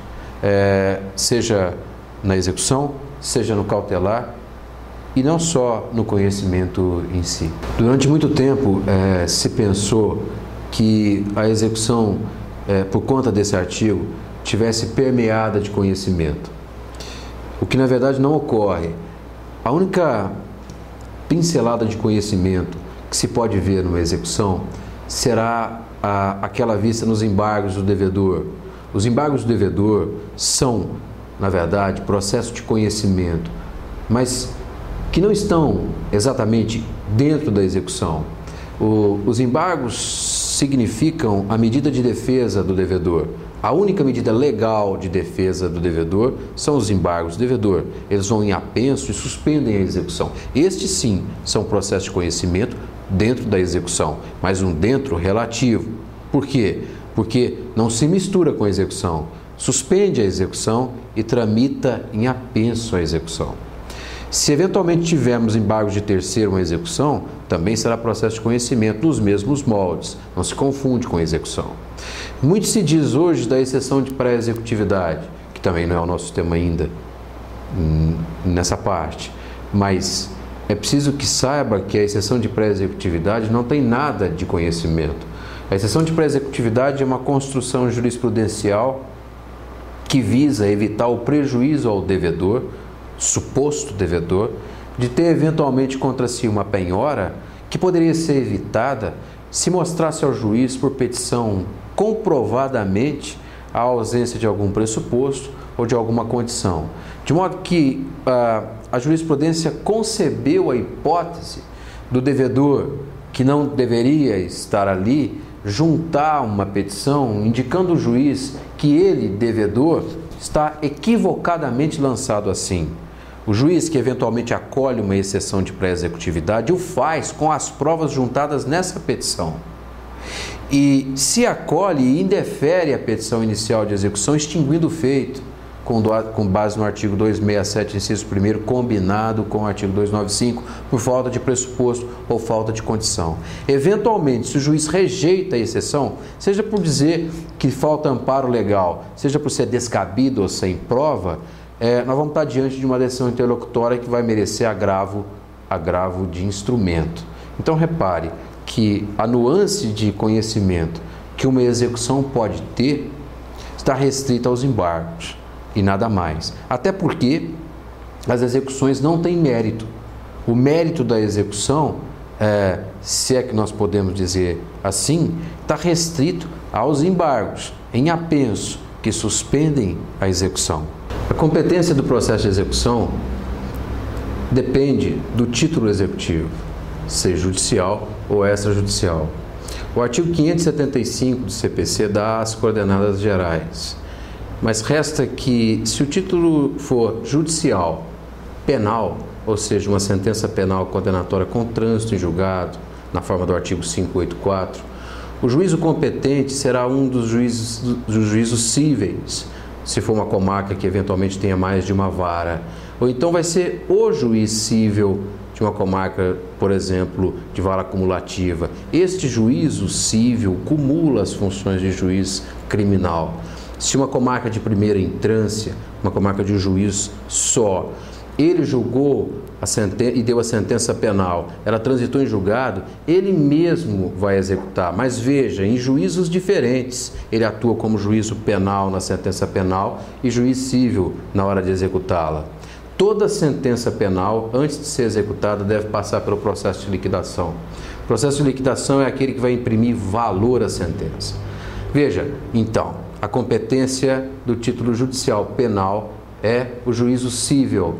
seja na execução, seja no cautelar e não só no conhecimento em si. Durante muito tempo se pensou que a execução, por conta desse artigo, tivesse permeada de conhecimento, o que na verdade não ocorre. A única pincelada de conhecimento que se pode ver numa execução será aquela vista nos embargos do devedor. Os embargos do devedor são, na verdade, processo de conhecimento, mas que não estão exatamente dentro da execução. Os embargos significam a medida de defesa do devedor. A única medida legal de defesa do devedor são os embargos do devedor. Eles vão em apenso e suspendem a execução. Estes sim são processos de conhecimento dentro da execução, mas um dentro relativo. Por quê? Porque não se mistura com a execução. suspende a execução e tramita em apenso a execução. Se eventualmente tivermos embargos de terceiro uma execução, também será processo de conhecimento nos mesmos moldes, não se confunde com execução. Muito se diz hoje da exceção de pré-executividade, que também não é o nosso tema ainda nessa parte, mas é preciso que saiba que a exceção de pré-executividade não tem nada de conhecimento. A exceção de pré-executividade é uma construção jurisprudencial que visa evitar o prejuízo ao devedor, suposto devedor, de ter eventualmente contra si uma penhora que poderia ser evitada se mostrasse ao juiz por petição comprovadamente a ausência de algum pressuposto ou de alguma condição. De modo que a jurisprudência concebeu a hipótese do devedor que não deveria estar ali juntar uma petição indicando ao juiz que ele, devedor, está equivocadamente lançado assim. O juiz que eventualmente acolhe uma exceção de pré-executividade o faz com as provas juntadas nessa petição. E se acolhe e indefere a petição inicial de execução, extinguindo o feito, com base no artigo 267, inciso 1º, combinado com o artigo 295, por falta de pressuposto ou falta de condição. Eventualmente, se o juiz rejeita a exceção, seja por dizer que falta amparo legal, seja por ser descabido ou sem prova, nós vamos estar diante de uma decisão interlocutória que vai merecer agravo de instrumento. Então, repare que a nuance de conhecimento que uma execução pode ter está restrita aos embargos e nada mais. Até porque as execuções não têm mérito. O mérito da execução, se é que nós podemos dizer assim, está restrito aos embargos em apenso que suspendem a execução. A competência do processo de execução depende do título executivo, seja judicial ou extrajudicial. O artigo 575 do CPC dá as coordenadas gerais, mas resta que, se o título for judicial, penal, ou seja, uma sentença penal condenatória com trânsito em julgado, na forma do artigo 584, o juízo competente será um dos juízos cíveis, se for uma comarca que eventualmente tenha mais de uma vara, ou então vai ser o juiz cível de uma comarca, por exemplo, de vara acumulativa. Este juízo cível cumula as funções de juiz criminal. Se uma comarca de primeira entrância, uma comarca de um juiz só, ele julgou e deu a sentença penal, ela transitou em julgado, ele mesmo vai executar. Mas veja, em juízos diferentes, ele atua como juízo penal na sentença penal e juiz cível na hora de executá-la. Toda sentença penal, antes de ser executada, deve passar pelo processo de liquidação. O processo de liquidação é aquele que vai imprimir valor à sentença. Veja, então, a competência do título judicial penal é o juízo cível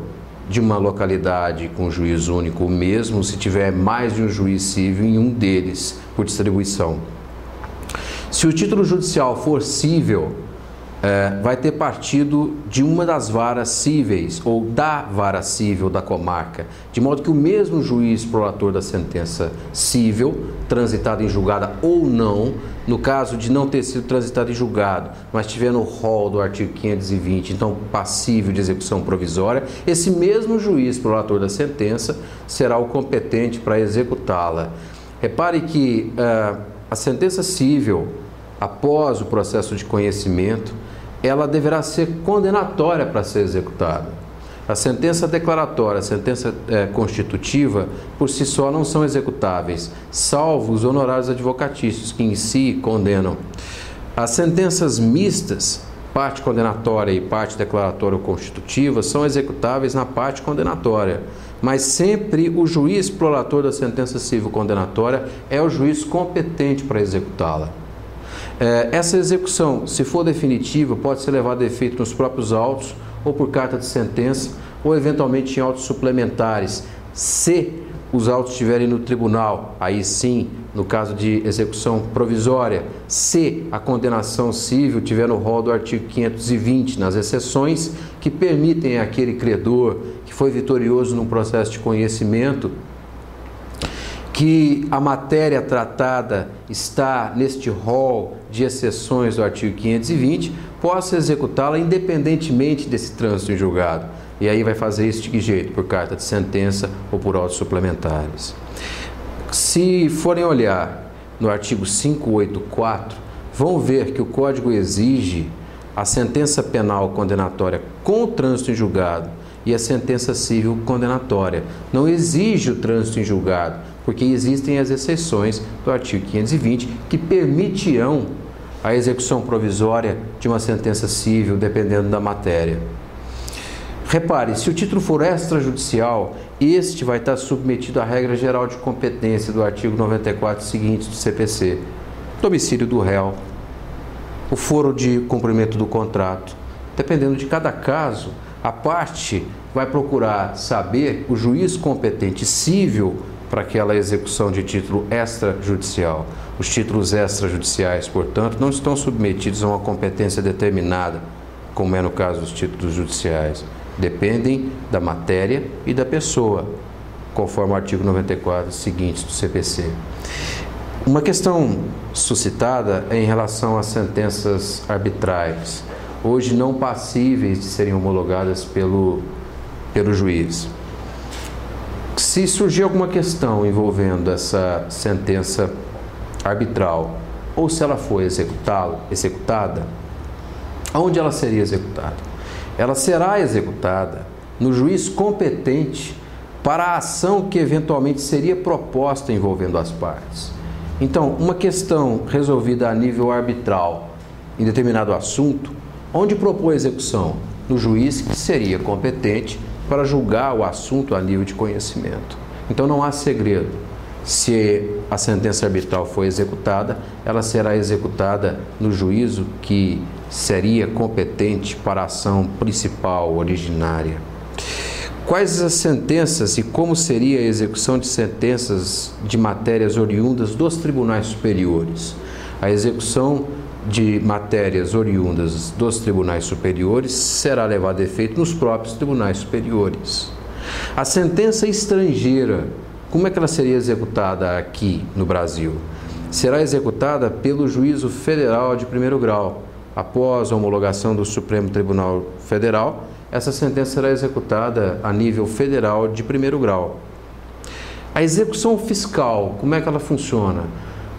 de uma localidade com juiz único, mesmo se tiver mais de um juiz cível em um deles, por distribuição. Se o título judicial for cível, vai ter partido de uma das varas cíveis ou da vara cível da comarca, de modo que o mesmo juiz prolator da sentença cível, transitada em julgada ou não, no caso de não ter sido transitado em julgado, mas estiver no rol do artigo 520, então passível de execução provisória, esse mesmo juiz prolator da sentença será o competente para executá-la. Repare que a sentença cível, após o processo de conhecimento, ela deverá ser condenatória para ser executada. A sentença declaratória, a sentença constitutiva, por si só não são executáveis, salvo os honorários advocatícios, que em si condenam. As sentenças mistas, parte condenatória e parte declaratória ou constitutiva, são executáveis na parte condenatória, mas sempre o juiz prolator da sentença civil condenatória é o juiz competente para executá-la. Essa execução, se for definitiva, pode ser levada a efeito nos próprios autos ou por carta de sentença ou eventualmente em autos suplementares, se os autos estiverem no tribunal, aí sim, no caso de execução provisória, se a condenação civil estiver no rol do artigo 520, nas exceções que permitem àquele credor que foi vitorioso num processo de conhecimento que a matéria tratada está neste rol de exceções do artigo 520, possa executá-la independentemente desse trânsito em julgado. E aí vai fazer isso de que jeito? Por carta de sentença ou por autos suplementares. Se forem olhar no artigo 584, vão ver que o Código exige a sentença penal condenatória com o trânsito em julgado e a sentença civil condenatória. Não exige o trânsito em julgado, porque existem as exceções do artigo 520 que permitirão a execução provisória de uma sentença civil, dependendo da matéria. Repare, se o título for extrajudicial, este vai estar submetido à regra geral de competência do artigo 94 seguinte do CPC. Domicílio do réu, o foro de cumprimento do contrato. Dependendo de cada caso, a parte vai procurar saber o juiz competente civil para aquela execução de título extrajudicial. Os títulos extrajudiciais, portanto, não estão submetidos a uma competência determinada, como é no caso dos títulos judiciais. Dependem da matéria e da pessoa, conforme o artigo 94 seguinte do CPC. Uma questão suscitada é em relação às sentenças arbitrais, hoje não passíveis de serem homologadas pelo juiz. Se surgir alguma questão envolvendo essa sentença arbitral, ou se ela for executada, aonde ela seria executada? Ela será executada no juiz competente para a ação que eventualmente seria proposta envolvendo as partes. Então, uma questão resolvida a nível arbitral em determinado assunto, onde propor a execução? No juiz que seria competente para julgar o assunto a nível de conhecimento. Então, não há segredo. Se a sentença arbitral for executada, ela será executada no juízo que seria competente para a ação principal, originária. Quais as sentenças e como seria a execução de sentenças de matérias oriundas dos tribunais superiores? A execução de matérias oriundas dos tribunais superiores será levada a efeito nos próprios tribunais superiores. A sentença estrangeira, como é que ela seria executada aqui no Brasil? Será executada pelo Juízo Federal de primeiro grau. Após a homologação do Supremo Tribunal Federal, essa sentença será executada a nível federal de primeiro grau. A execução fiscal, como é que ela funciona?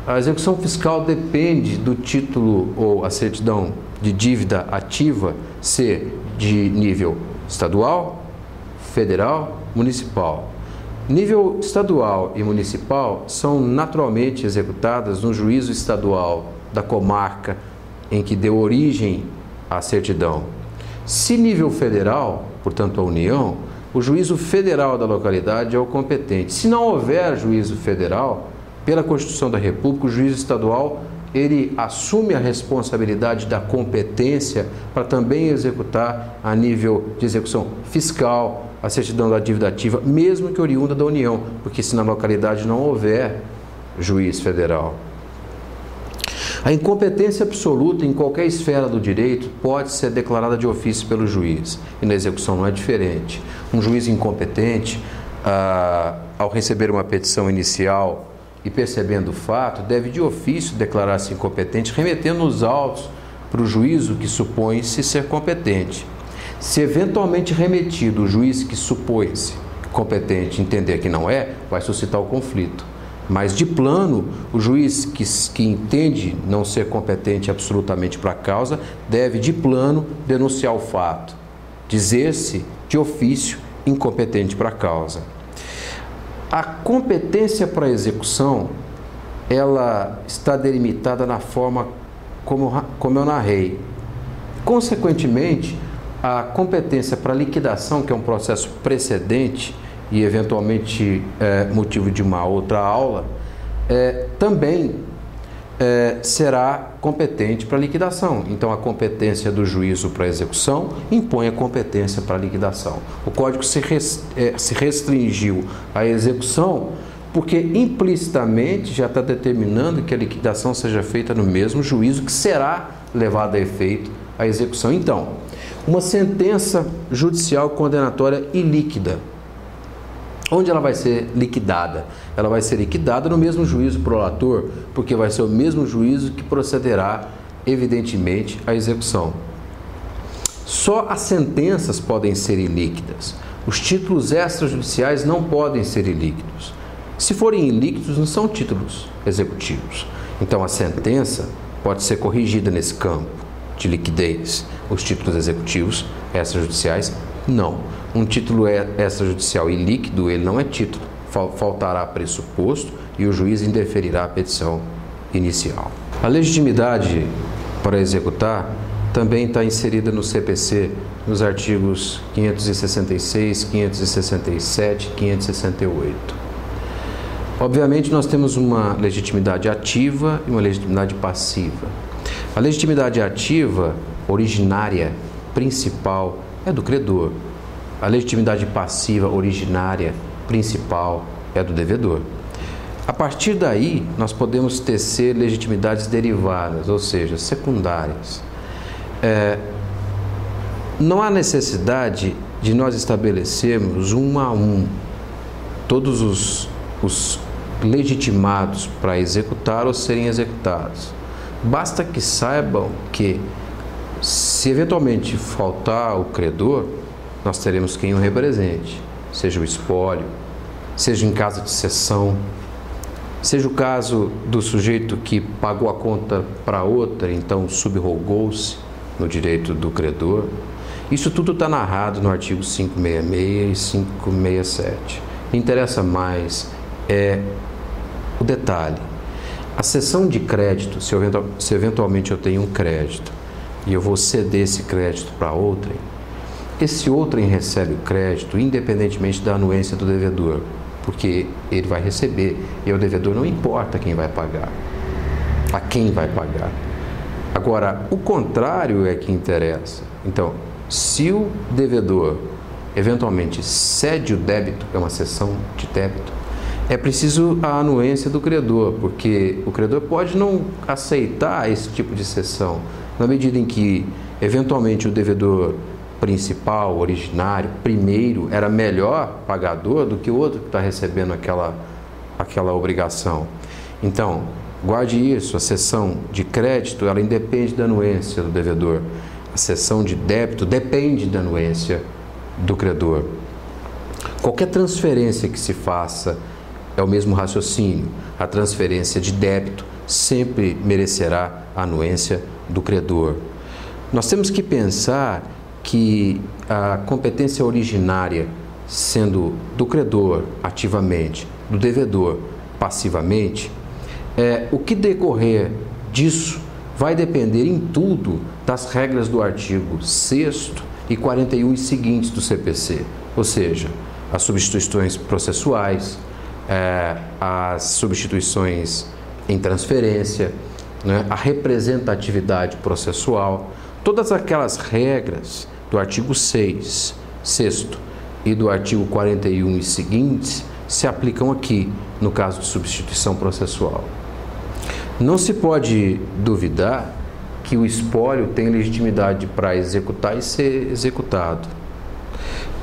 A execução fiscal depende do título ou a certidão de dívida ativa ser de nível estadual, federal, municipal. Nível estadual e municipal são naturalmente executadas no juízo estadual da comarca em que deu origem à certidão. Se nível federal, portanto a União, o juízo federal da localidade é o competente. Se não houver juízo federal, pela Constituição da República, o juízo estadual ele assume a responsabilidade da competência para também executar a nível de execução fiscal a certidão da dívida ativa, mesmo que oriunda da União, porque se na localidade não houver juiz federal. A incompetência absoluta em qualquer esfera do direito pode ser declarada de ofício pelo juiz, e na execução não é diferente. Um juiz incompetente, ao receber uma petição inicial e percebendo o fato, deve de ofício declarar-se incompetente, remetendo os autos para o juízo que supõe-se ser competente. Se eventualmente remetido o juiz que supõe-se competente entender que não é, vai suscitar o conflito. Mas de plano, o juiz que entende não ser competente absolutamente para a causa, deve de plano denunciar o fato, dizer-se de ofício incompetente para a causa. A competência para a execução, ela está delimitada na forma como eu narrei. Consequentemente, a competência para liquidação, que é um processo precedente e eventualmente motivo de uma outra aula, também será competente para liquidação. Então, a competência do juízo para execução impõe a competência para liquidação. O Código se restringiu à execução porque implicitamente já está determinando que a liquidação seja feita no mesmo juízo que será levado a efeito a execução. Então, uma sentença judicial condenatória ilíquida. Onde ela vai ser liquidada? Ela vai ser liquidada no mesmo juízo prolator, porque vai ser o mesmo juízo que procederá, evidentemente, à execução. Só as sentenças podem ser ilíquidas. Os títulos extrajudiciais não podem ser ilíquidos. Se forem ilíquidos, não são títulos executivos. Então, a sentença pode ser corrigida nesse campo de liquidez. Os títulos executivos extrajudiciais, não. Um título extrajudicial ilíquido, ele não é título. Faltará pressuposto e o juiz indeferirá a petição inicial. A legitimidade para executar também está inserida no CPC, nos artigos 566, 567 e 568. Obviamente, nós temos uma legitimidade ativa e uma legitimidade passiva. A legitimidade ativa, originária, principal, é do credor. A legitimidade passiva, originária, principal, é do devedor. A partir daí, nós podemos tecer legitimidades derivadas, ou seja, secundárias. Não há necessidade de nós estabelecermos um a um todos os legitimados para executar ou serem executados. Basta que saibam que, se eventualmente faltar o credor, nós teremos quem o represente, seja o espólio, seja em caso de cessão, seja o caso do sujeito que pagou a conta para outra, então subrogou-se no direito do credor. Isso tudo está narrado no artigo 566 e 567. O que interessa mais é o detalhe. A cessão de crédito, se eventualmente eu tenho um crédito e eu vou ceder esse crédito para outrem, esse outrem recebe o crédito independentemente da anuência do devedor, porque ele vai receber e ao devedor não importa quem vai pagar, a quem vai pagar. Agora, o contrário é que interessa. Então, se o devedor eventualmente cede o débito, é uma cessão de débito, é preciso a anuência do credor, porque o credor pode não aceitar esse tipo de cessão, na medida em que, eventualmente, o devedor principal, originário, primeiro, era melhor pagador do que o outro que está recebendo aquela obrigação. Então, guarde isso, a cessão de crédito, ela independe da anuência do devedor. A cessão de débito depende da anuência do credor. Qualquer transferência que se faça é o mesmo raciocínio. A transferência de débito sempre merecerá a anuência do credor. Nós temos que pensar que a competência originária, sendo do credor ativamente, do devedor passivamente, o que decorrer disso vai depender em tudo das regras do artigo 6º e 41 e seguintes do CPC, ou seja, as substituições processuais, as substituições em transferência, né, a representatividade processual, todas aquelas regras do artigo 6º e do artigo 41 e seguintes se aplicam aqui, no caso de substituição processual. Não se pode duvidar que o espólio tem legitimidade para executar e ser executado.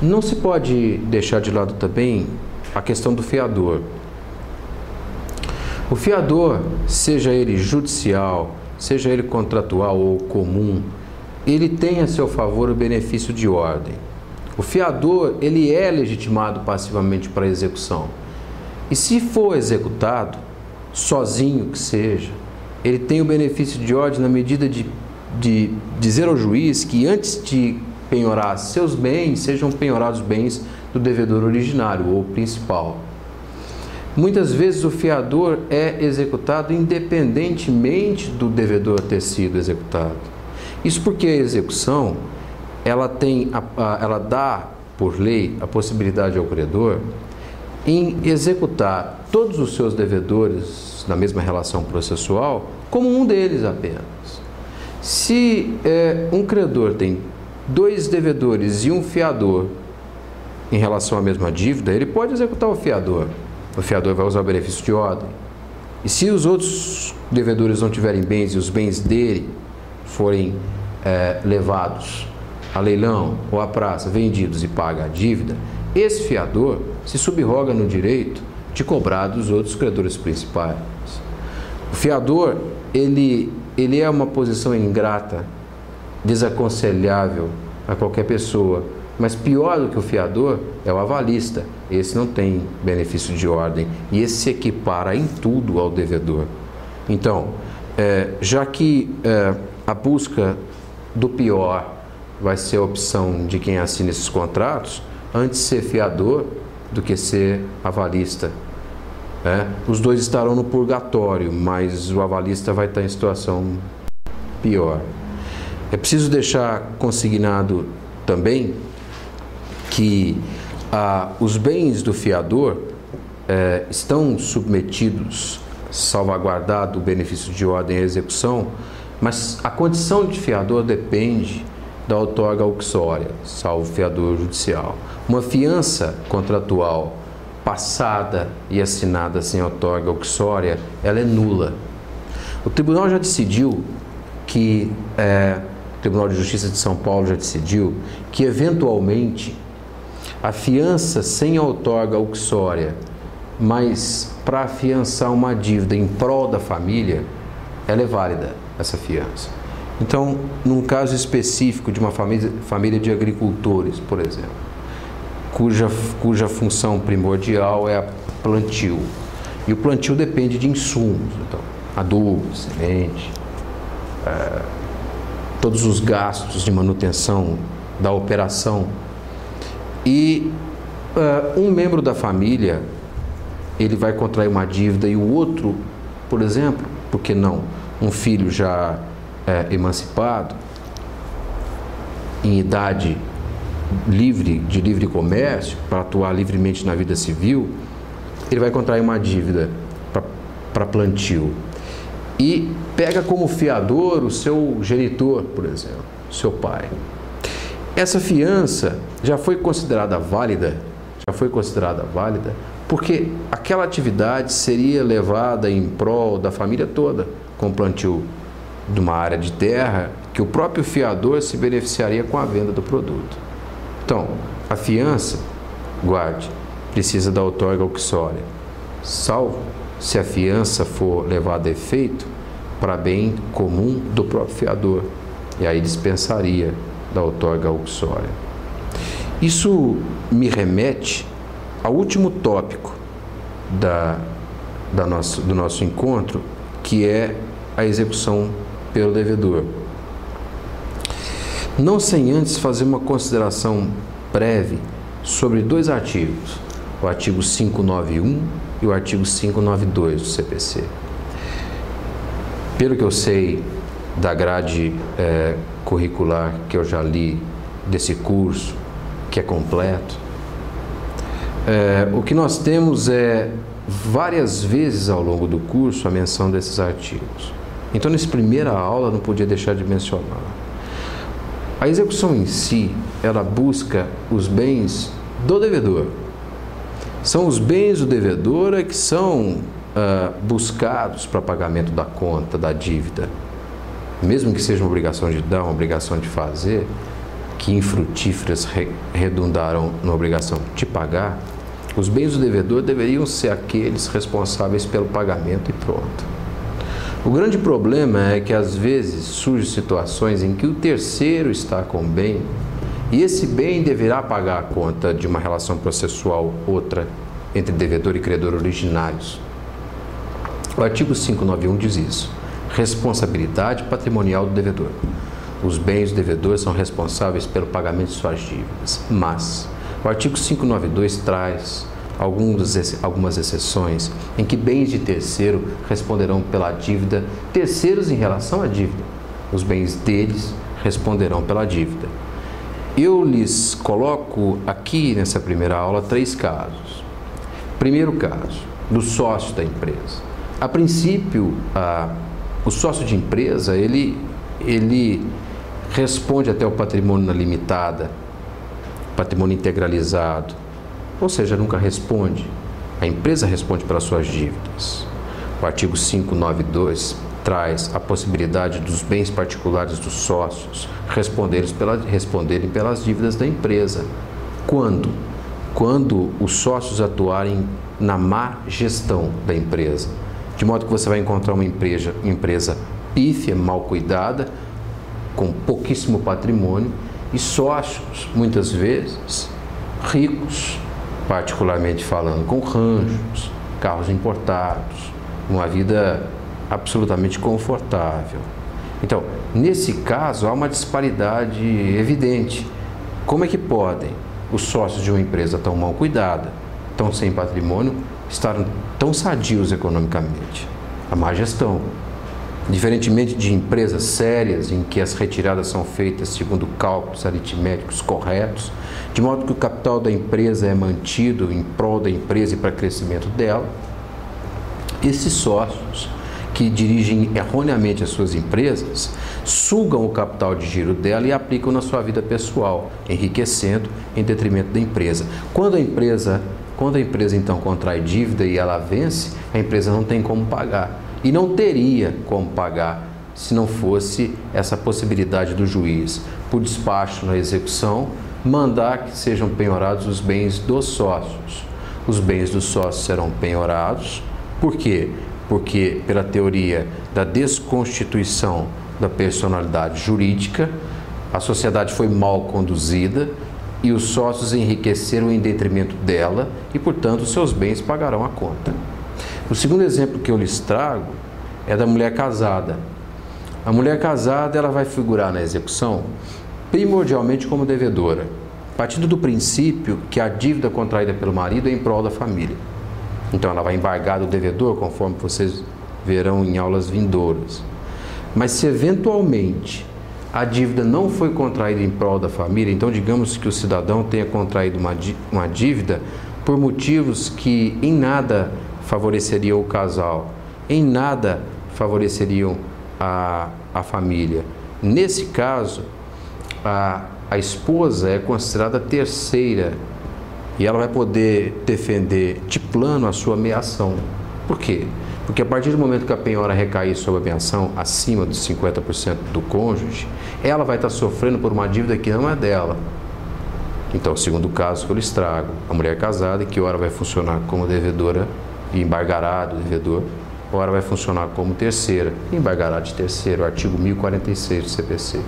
Não se pode deixar de lado também a questão do fiador. O fiador, seja ele judicial, seja ele contratual ou comum, ele tem a seu favor o benefício de ordem. O fiador, ele é legitimado passivamente para execução. E se for executado, sozinho que seja, ele tem o benefício de ordem na medida de dizer ao juiz que antes de penhorar seus bens, sejam penhorados bens do devedor originário ou principal. Muitas vezes o fiador é executado independentemente do devedor ter sido executado. Isso porque a execução, ela dá, por lei, a possibilidade ao credor em executar todos os seus devedores na mesma relação processual como um deles apenas. Se um credor tem dois devedores e um fiador em relação à mesma dívida, ele pode executar o fiador. O fiador vai usar o benefício de ordem. E se os outros devedores não tiverem bens e os bens dele forem levados a leilão ou à praça, vendidos e paga a dívida, esse fiador se subroga no direito de cobrar dos outros credores principais. O fiador, ele é uma posição ingrata, desaconselhável a qualquer pessoa, mas pior do que o fiador é o avalista. Esse não tem benefício de ordem e esse se equipara em tudo ao devedor. Então, já que a busca do pior vai ser a opção de quem assina esses contratos, antes ser fiador do que ser avalista. Os dois estarão no purgatório, mas o avalista vai estar em situação pior. É preciso deixar consignado também que os bens do fiador estão submetidos, salvaguardado o benefício de ordem à execução, mas a condição de fiador depende da outorga uxória, salvo fiador judicial. Uma fiança contratual passada e assinada sem outorga uxória, ela é nula. O tribunal já decidiu que, o Tribunal de Justiça de São Paulo já decidiu que, eventualmente, a fiança sem outorga uxória, mas para afiançar uma dívida em prol da família, ela é válida, essa fiança. Então, num caso específico de uma família de agricultores, por exemplo, cuja função primordial é a plantio, e o plantio depende de insumos, então, adubo, semente, todos os gastos de manutenção da operação, e um membro da família ele vai contrair uma dívida e o outro, por exemplo, por que não, um filho já emancipado, em idade de livre comércio, para atuar livremente na vida civil, ele vai contrair uma dívida para plantio e pega como fiador o seu genitor, por exemplo, seu pai. Essa fiança já foi considerada válida, porque aquela atividade seria levada em prol da família toda, com plantio de uma área de terra que o próprio fiador se beneficiaria com a venda do produto. Então, a fiança, guarde, precisa da outorga uxória, salvo se a fiança for levada a efeito para bem comum do próprio fiador, e aí dispensaria da outorga uxória. Isso me remete ao último tópico do nosso encontro, que é a execução pelo devedor. Não sem antes fazer uma consideração breve sobre dois artigos, o artigo 591 e o artigo 592 do CPC. Pelo que eu sei da grade curricular que eu já li desse curso, que é completo, o que nós temos é várias vezes ao longo do curso a menção desses artigos. Então, nessa primeira aula, não podia deixar de mencionar. A execução em si, ela busca os bens do devedor. São os bens do devedor que são buscados para pagamento da conta, da dívida. Mesmo que seja uma obrigação de dar, uma obrigação de fazer, que infrutíferas redundaram na obrigação de pagar, os bens do devedor deveriam ser aqueles responsáveis pelo pagamento e pronto. O grande problema é que às vezes surgem situações em que o terceiro está com o bem e esse bem deverá pagar a conta de uma relação processual outra entre devedor e credor originários. O artigo 591 diz isso: responsabilidade patrimonial do devedor. Os bens do devedor são responsáveis pelo pagamento de suas dívidas, mas o artigo 592 traz algumas exceções em que bens de terceiro responderão pela dívida, terceiros em relação à dívida. Os bens deles responderão pela dívida. Eu lhes coloco aqui nessa primeira aula 3 casos. Primeiro caso, do sócio da empresa. A princípio, o sócio de empresa, ele responde até o patrimônio na limitada, patrimônio integralizado, ou seja, nunca responde. A empresa responde pelas suas dívidas. O artigo 592 traz a possibilidade dos bens particulares dos sócios responderem pelas dívidas da empresa. Quando? quando os sócios atuarem na má gestão da empresa, de modo que você vai encontrar uma empresa pífia, mal cuidada, com pouquíssimo patrimônio e sócios, muitas vezes, ricos, particularmente falando, com ranchos, carros importados, uma vida absolutamente confortável. Então, nesse caso, há uma disparidade evidente. Como é que podem os sócios de uma empresa tão mal cuidada, tão sem patrimônio, estar tão sadios economicamente? A má gestão. Diferentemente de empresas sérias, em que as retiradas são feitas segundo cálculos aritméticos corretos, de modo que o capital da empresa é mantido em prol da empresa e para o crescimento dela, esses sócios que dirigem erroneamente as suas empresas sugam o capital de giro dela e aplicam na sua vida pessoal, enriquecendo em detrimento da empresa. Quando a empresa então contrai dívida e ela vence, a empresa não tem como pagar. E não teria como pagar se não fosse essa possibilidade do juiz, por despacho na execução, mandar que sejam penhorados os bens dos sócios. Os bens dos sócios serão penhorados. Por quê? Porque, pela teoria da desconstituição da personalidade jurídica, a sociedade foi mal conduzida e os sócios enriqueceram em detrimento dela e, portanto, seus bens pagarão a conta. O segundo exemplo que eu lhes trago é da mulher casada. A mulher casada, ela vai figurar na execução primordialmente como devedora, partindo do princípio que a dívida contraída pelo marido é em prol da família. Então, ela vai embargar do devedor, conforme vocês verão em aulas vindouras. Mas se eventualmente a dívida não foi contraída em prol da família, então digamos que o cidadão tenha contraído uma dívida por motivos que em nada favoreceriam o casal, em nada favoreceriam a família. Nesse caso, a esposa é considerada terceira e ela vai poder defender de plano a sua ameação. Por quê? Porque a partir do momento que a penhora recair sobre a ameação acima dos 50% do cônjuge, ela vai estar sofrendo por uma dívida que não é dela. Então, o segundo caso que eu lhes trago, a mulher casada, que ora vai funcionar como devedora e embargará do devedor, ora vai funcionar como terceira e embargará de terceiro, artigo 1046 do CPC.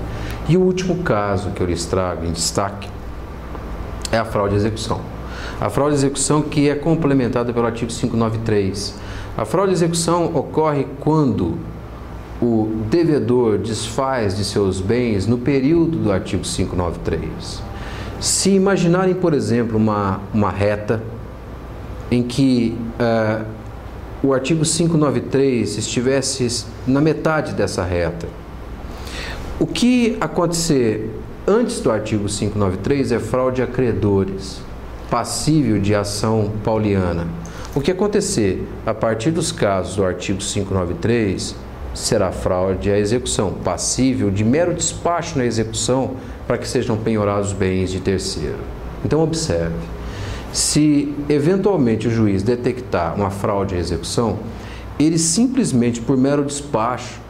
E o último caso que eu lhes trago em destaque é a fraude à execução. A fraude à execução que é complementada pelo artigo 593. A fraude à execução ocorre quando o devedor desfaz de seus bens no período do artigo 593. Se imaginarem, por exemplo, uma reta em que o artigo 593 estivesse na metade dessa reta, o que acontecer antes do artigo 593 é fraude a credores, passível de ação pauliana. O que acontecer a partir dos casos do artigo 593 será fraude à execução, passível de mero despacho na execução para que sejam penhorados bens de terceiro. Então, observe, se eventualmente o juiz detectar uma fraude à execução, ele simplesmente, por mero despacho,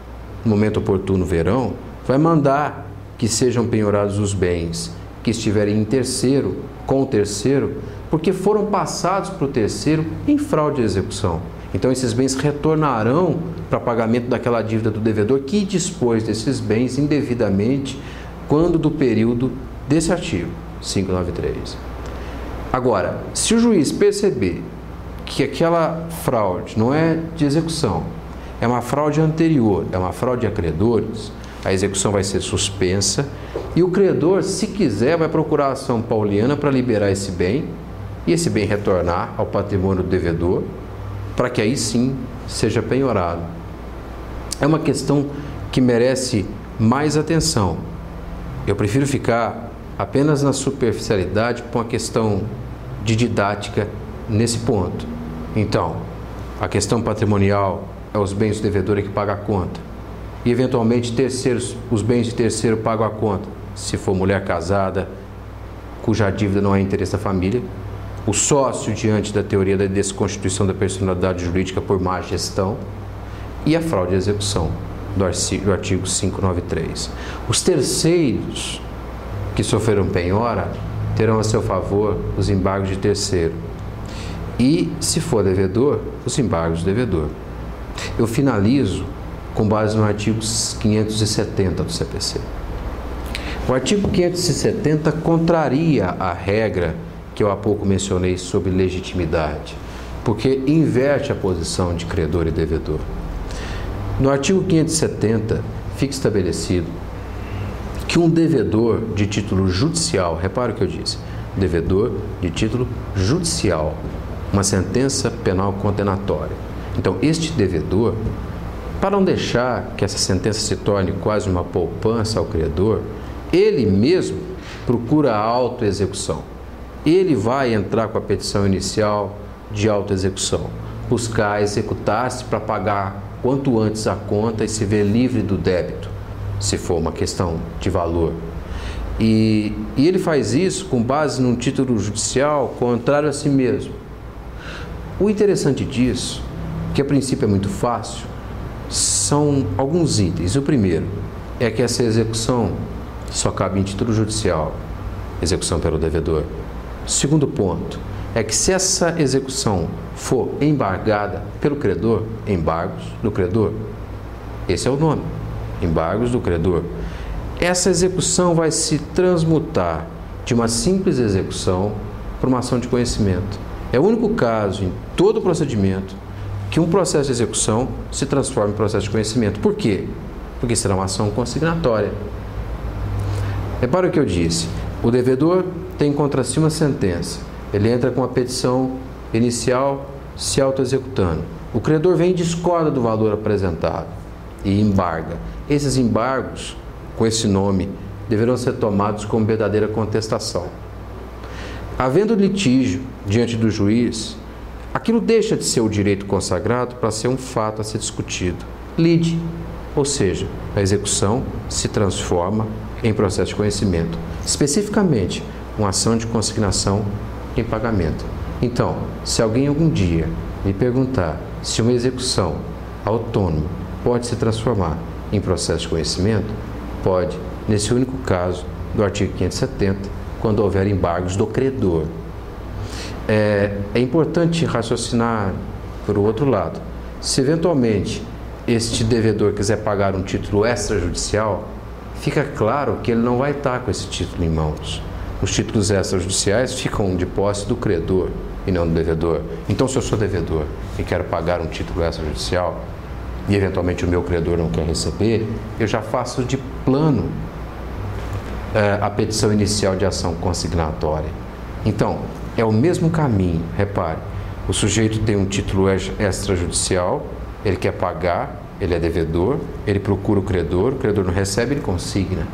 no momento oportuno verão, vai mandar que sejam penhorados os bens que estiverem em terceiro, com o terceiro, porque foram passados para o terceiro em fraude à execução. Então, esses bens retornarão para pagamento daquela dívida do devedor que dispôs desses bens indevidamente quando do período desse artigo 593. Agora, se o juiz perceber que aquela fraude não é de execução, é uma fraude anterior, é uma fraude a credores, a execução vai ser suspensa e o credor, se quiser, vai procurar a ação pauliana para liberar esse bem e esse bem retornar ao patrimônio do devedor, para que aí sim seja penhorado. É uma questão que merece mais atenção. Eu prefiro ficar apenas na superficialidade com a questão de didática nesse ponto. Então, a questão patrimonial é os bens do devedor que paga a conta. E, eventualmente, terceiros, os bens de terceiro pagam a conta. Se for mulher casada, cuja dívida não é interesse da família, o sócio diante da teoria da desconstituição da personalidade jurídica por má gestão e a fraude à execução do artigo 593. Os terceiros que sofreram penhora terão a seu favor os embargos de terceiro. E, se for devedor, os embargos do devedor. Eu finalizo com base no artigo 570 do CPC. O artigo 570 contraria a regra que eu há pouco mencionei sobre legitimidade, porque inverte a posição de credor e devedor. No artigo 570 fica estabelecido que um devedor de título judicial, repara o que eu disse, devedor de título judicial, uma sentença penal condenatória. Então, este devedor, para não deixar que essa sentença se torne quase uma poupança ao credor, ele mesmo procura a autoexecução. Ele vai entrar com a petição inicial de autoexecução, buscar executar-se para pagar quanto antes a conta e se ver livre do débito, se for uma questão de valor. E ele faz isso com base num título judicial contrário a si mesmo. O interessante disso, que a princípio é muito fácil, são alguns itens. O primeiro é que essa execução só cabe em título judicial, execução pelo devedor. Segundo ponto é que se essa execução for embargada pelo credor, embargos do credor, esse é o nome, embargos do credor, essa execução vai se transmutar de uma simples execução para uma ação de conhecimento. É o único caso em todo o procedimento que um processo de execução se transforma em processo de conhecimento. Por quê? Porque será uma ação consignatória. Repara o que eu disse. O devedor tem contra si uma sentença. Ele entra com a petição inicial se auto-executando. O credor vem e discorda do valor apresentado e embarga. Esses embargos, com esse nome, deverão ser tomados como verdadeira contestação. Havendo litígio diante do juiz, aquilo deixa de ser o direito consagrado para ser um fato a ser discutido. Lide, ou seja, a execução se transforma em processo de conhecimento, especificamente uma ação de consignação em pagamento. Então, se alguém algum dia me perguntar se uma execução autônoma pode se transformar em processo de conhecimento, pode, nesse único caso do artigo 570, quando houver embargos do credor. É importante raciocinar por outro lado. Se eventualmente este devedor quiser pagar um título extrajudicial, fica claro que ele não vai estar com esse título em mãos. Os títulos extrajudiciais ficam de posse do credor e não do devedor. Então, se eu sou devedor e quero pagar um título extrajudicial e eventualmente o meu credor não quer receber, eu já faço de plano a petição inicial de ação consignatória. Então, é o mesmo caminho, repare. O sujeito tem um título extrajudicial, ele quer pagar, ele é devedor, ele procura o credor não recebe, ele consigna.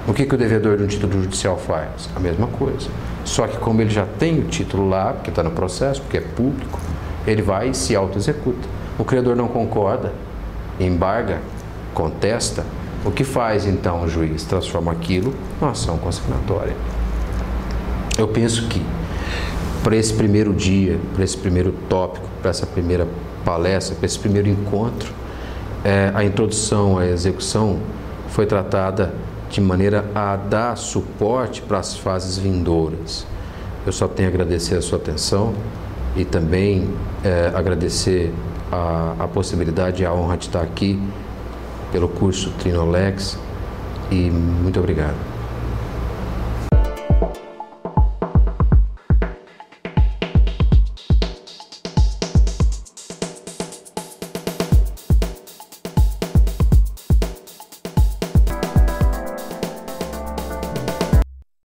O que o devedor de um título judicial faz? A mesma coisa. Só que como ele já tem o título lá, porque está no processo, porque é público, ele vai e se auto-executa. O credor não concorda, embarga, contesta. O que faz então o juiz? Transforma aquilo numa ação consignatória. Eu penso que para esse primeiro dia, para esse primeiro tópico, para essa primeira palestra, para esse primeiro encontro, a introdução à execução foi tratada de maneira a dar suporte para as fases vindouras. Eu só tenho a agradecer a sua atenção e também agradecer a possibilidade e a honra de estar aqui pelo curso Trinolex e muito obrigado.